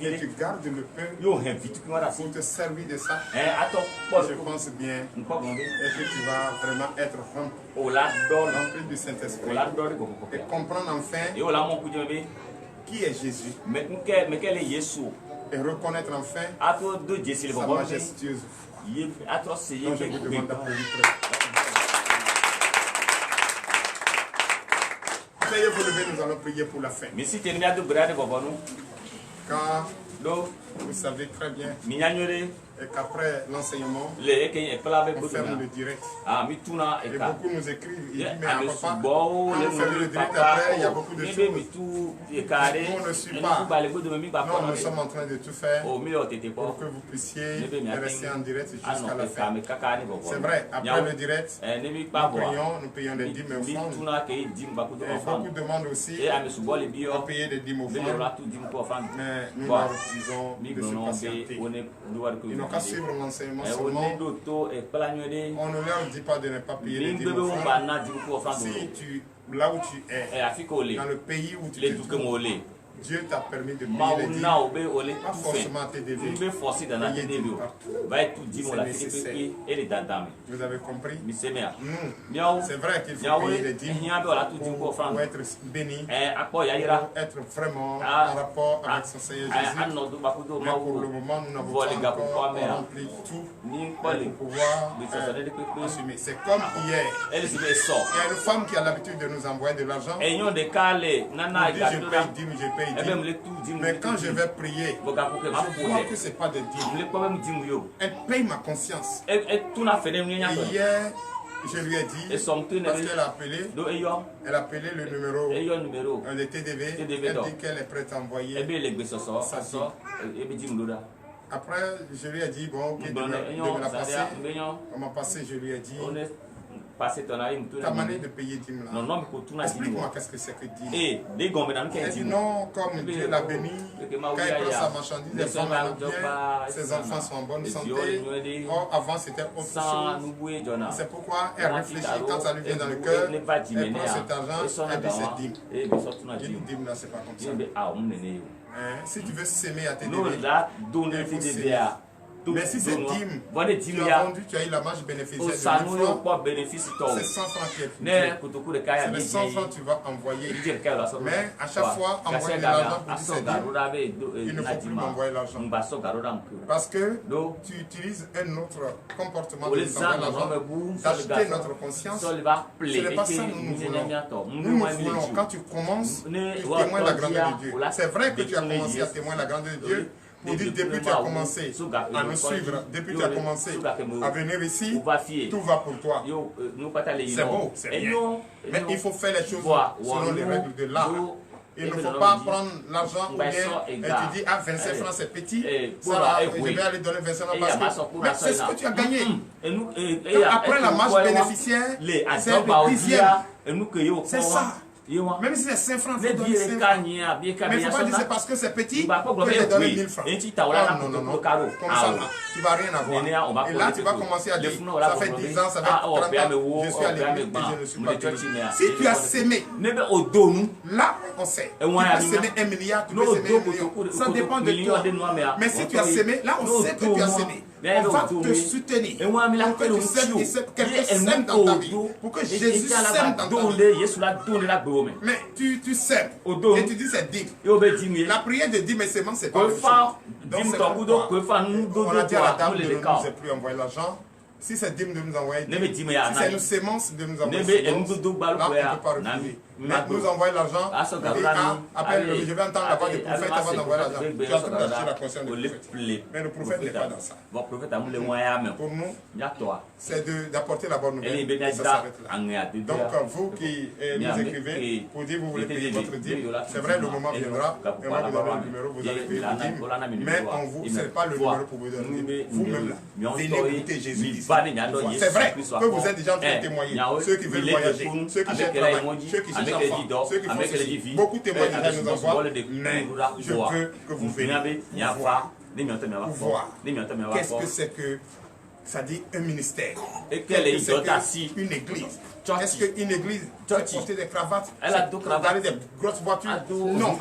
et tu gardes le peu pour te servir de ça, je pense bien et que tu vas vraiment être rempli du Saint-Esprit et comprendre enfin qui est Jésus et reconnaître enfin sa majestueuse foi. Donc je vous demande d'applaudir. Veuillez vous lever, nous allons prier pour la fin. Car vous savez très bien et qu'après l'enseignement, on ferme le direct. Et beaucoup nous écrivent, ils disent, mais papa, quand on ferme le direct après, il y a beaucoup de choses. Nous, on ne suit pas. Non, nous sommes en train de tout faire pour que vous puissiez rester en direct jusqu'à la fin. C'est vrai, après le direct, nous payons des dîmes offrandes. Et beaucoup demandent aussi à payer des dîmes offrandes. Mais nous leur disons de se patienter. Ils n'ont qu'à suivre l'enseignement seulement. On ne leur dit pas de ne pas payer les dîmes offrandes. Si tu, là où tu es, dans le pays où tu te trouves, Dieu t'a permis de payer les dîmes, pas forcément à tes devis. Payer des dîmes partout. C'est nécessaire. Vous avez compris? Nous, c'est vrai qu'il faut payer les dîmes pour être béni, pour être vraiment en rapport avec son Seigneur Jésus. Mais pour le moment, nous n'avons pas encore rempli tout pour pouvoir assumer. C'est comme hier. Il y a une femme qui a l'habitude de nous envoyer de l'argent. On dit je paye dîmes, je paye. Mais quand je vais prier, je vois que ce n'est pas des dîmes. Elle paye ma conscience. Et hier, je lui ai dit, parce qu'elle a appelé, le numéro de TDV, elle dit qu'elle est prête à envoyer sa dîme. Après, je lui ai dit, bon, ok, de me la passer. On m'a passé, je lui ai dit, ta manière de payer dîme là. Explique-moi qu'est-ce que c'est que dîme. Elle dit non, comme Dieu l'a béni, quand il prend sa marchandise, les femmes vont bien, ses enfants sont en bonne santé. Or, avant c'était autre chose. C'est pourquoi elle réfléchit quand ça lui vient dans le cœur, elle prend cet argent, elle dit c'est dîme. J'ai dit dîme là, c'est pas comme ça. Si tu veux s'aimer à tes dîmes, il faut s'aimer. Mais si c'est dîme, tu as vendu, tu as eu la marge bénéficiaire de 1000 francs, c'est 100 francs qui est foutu. C'est les 100 francs que tu vas envoyer. Mais à chaque fois, envoyer de l'argent pour dire c'est dîme, il ne faut plus m'envoyer l'argent. Parce que tu utilises un autre comportement de nous envoyer l'argent, d'acheter notre conscience. Ce n'est pas ça que nous voulons. Nous voulons, quand tu commences, tu témoignes la grandeur de Dieu. C'est vrai que tu as commencé à témoigner la grandeur de Dieu. Pour dire, depuis que tu as commencé à nous suivre, depuis que tu as commencé à venir ici, tout va pour toi. C'est beau, c'est bien. Mais il faut faire les choses selon les règles de l'art. Il ne faut pas prendre l'argent ou bien et tu dis, ah, 25 francs c'est petit, ça va, je vais aller donner 25 francs parce que... Mais c'est ce que tu as gagné. Après la marge bénéficiaire, c'est le dixième. C'est ça. Même si c'est 5 francs, il faut donner 5 francs. Mais il ne faut pas dire c'est parce que c'est petit que j'ai donné 1000 francs. Non, non, non. Comme ça, là, tu ne vas rien avoir. Et là, tu vas commencer à dire, ça fait 10 ans, ça fait 30 ans, je suis à l'église et je ne suis pas béni. Si tu as sémé, là, on sait. Tu peux s'aimer 1 milliard, tu peux s'aimer 1 million. Ça dépend de toi. Mais si tu as sémé, là, on sait que tu as sémé. On va te soutenir pour que tu sèmes, quelqu'un sème dans ta vie, pour que Jésus sème dans ta vie. Mais tu sèmes et tu dis c'est dîme. La prière de dîme et sémence, c'est pas le choix. Donc c'est pourquoi on a dit à la table de ne nous plus envoyer l'argent. Si c'est dîme de nous envoyer, si c'est une sémence de nous envoyer, là on ne peut pas refuser. nous envoyer l'argent. Je vais entendre la voix du prophète avant d'envoyer l'argent. Tu es en train d'acheter la conscience du prophète. Mais le prophète n'est pas dans ça. Pour nous, c'est d'apporter la bonne nouvelle. Et ça s'arrête là. Donc, vous qui nous écrivez pour dire que vous voulez payer votre dîme, c'est vrai, le moment viendra. Et on va vous donner le numéro, vous allez payer le dîme. Mais ce n'est pas le numéro pour vous donner. Vous-même là, venez écouter Jésus. C'est vrai que vous êtes déjà en train de témoigner. Ceux qui veulent voyager, ceux qui cherchent travail, ceux qui cherchent enfants, ceux qui font ceci. Beaucoup témoignent nous envoient. Mais je veux que vous veniez pour voir. Qu'est-ce que c'est que ça dit un ministère? Qu'est-ce que c'est qu'une église? Est-ce qu'une église peut porter des cravates, garder des grosses voitures? Non.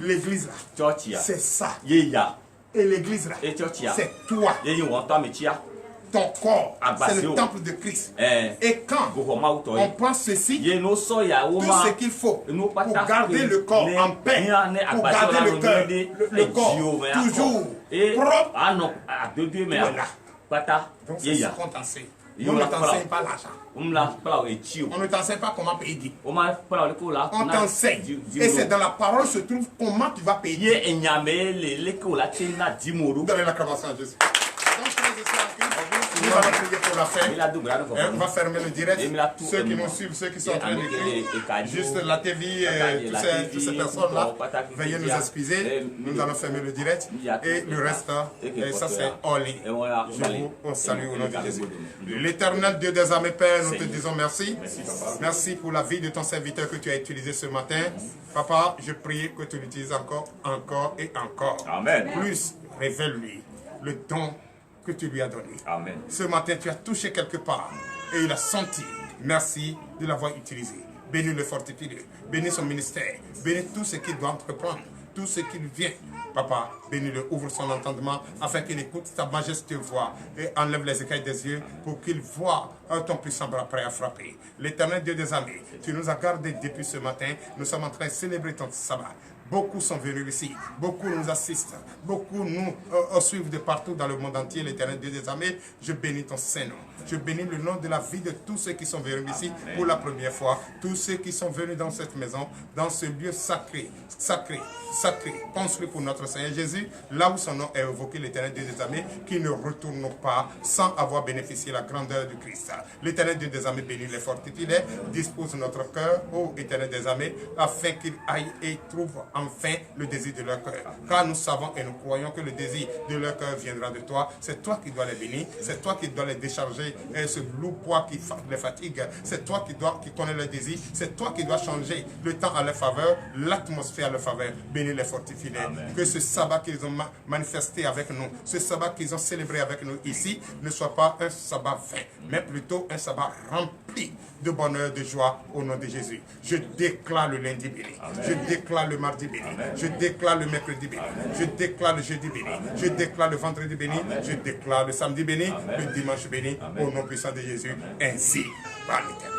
L'église là, c'est ça. Et l'église là, c'est toi. Ton corps, c'est le temple de Christ. Et quand on prend ceci, tout ce qu'il faut pour garder le corps en paix, pour garder le cœur, le corps toujours propre, voilà. Donc c'est ce qu'on t'enseigne. On ne t'enseigne pas l'argent. On ne t'enseigne pas comment payer. On t'enseigne. Et c'est dans la parole se trouve comment tu vas payer. Donnez l'acclamation à Jésus. Nous allons prier pour la fin. On va fermer le direct. Ceux qui nous suivent, ceux qui sont en train d'écrire, juste la TV, toutes ces personnes-là, veuillez nous excuser. Nous allons fermer le direct. Et le reste, ça c'est en ligne. Je vous salue au nom de Jésus. L'éternel Dieu des armées, Père, nous te disons merci. Merci pour la vie de ton serviteur que tu as utilisé ce matin. Papa, je prie que tu l'utilises encore et encore. Amen. Plus, révèle-lui le don que tu lui as donné. Amen. Ce matin, tu as touché quelque part et il a senti. Merci de l'avoir utilisé. Bénis le fortifie, bénis son ministère, bénis tout ce qu'il doit entreprendre, tout ce qui lui vient. Papa, bénis-le, ouvre son entendement afin qu'il écoute ta majestueuse voix et enlève les écailles des yeux pour qu'il voie ton puissant bras prêt à frapper. L'éternel Dieu des armées, tu nous as gardés depuis ce matin. Nous sommes en train de célébrer ton sabbat. Beaucoup sont venus ici, beaucoup nous assistent, beaucoup nous suivent de partout dans le monde entier, l'Éternel Dieu des armées. Je bénis ton Saint-Nom. Je bénis le nom de la vie de tous ceux qui sont venus ici pour la première fois, tous ceux qui sont venus dans cette maison, dans ce lieu sacré, construit pour notre Seigneur Jésus, là où son nom est évoqué, l'Éternel Dieu des armées, qui ne retourne pas sans avoir bénéficié la grandeur du Christ. L'Éternel Dieu des armées bénit les fortifie, dispose notre cœur, ô Éternel des armées, afin qu'il aille et trouve enfin le désir de leur cœur. Car nous savons et nous croyons que le désir de leur cœur viendra de toi. C'est toi qui dois les bénir, c'est toi qui dois les décharger ce lourd poids qui les fatigue. C'est toi qui connais leurs désirs, c'est toi qui dois changer le temps à leur faveur, l'atmosphère à leur faveur. Bénis les fortifie. Que ce sabbat qu'ils ont manifesté avec nous, ce sabbat qu'ils ont célébré avec nous ici, ne soit pas un sabbat vain, mais plutôt un sabbat rempli de bonheur, de joie au nom de Jésus. Je déclare le lundi béni, je déclare le mardi béni, je déclare le mercredi béni, je déclare le jeudi béni, je déclare le vendredi béni, je déclare le samedi béni, le dimanche béni, au nom puissant de Jésus, ainsi par l'Éternel.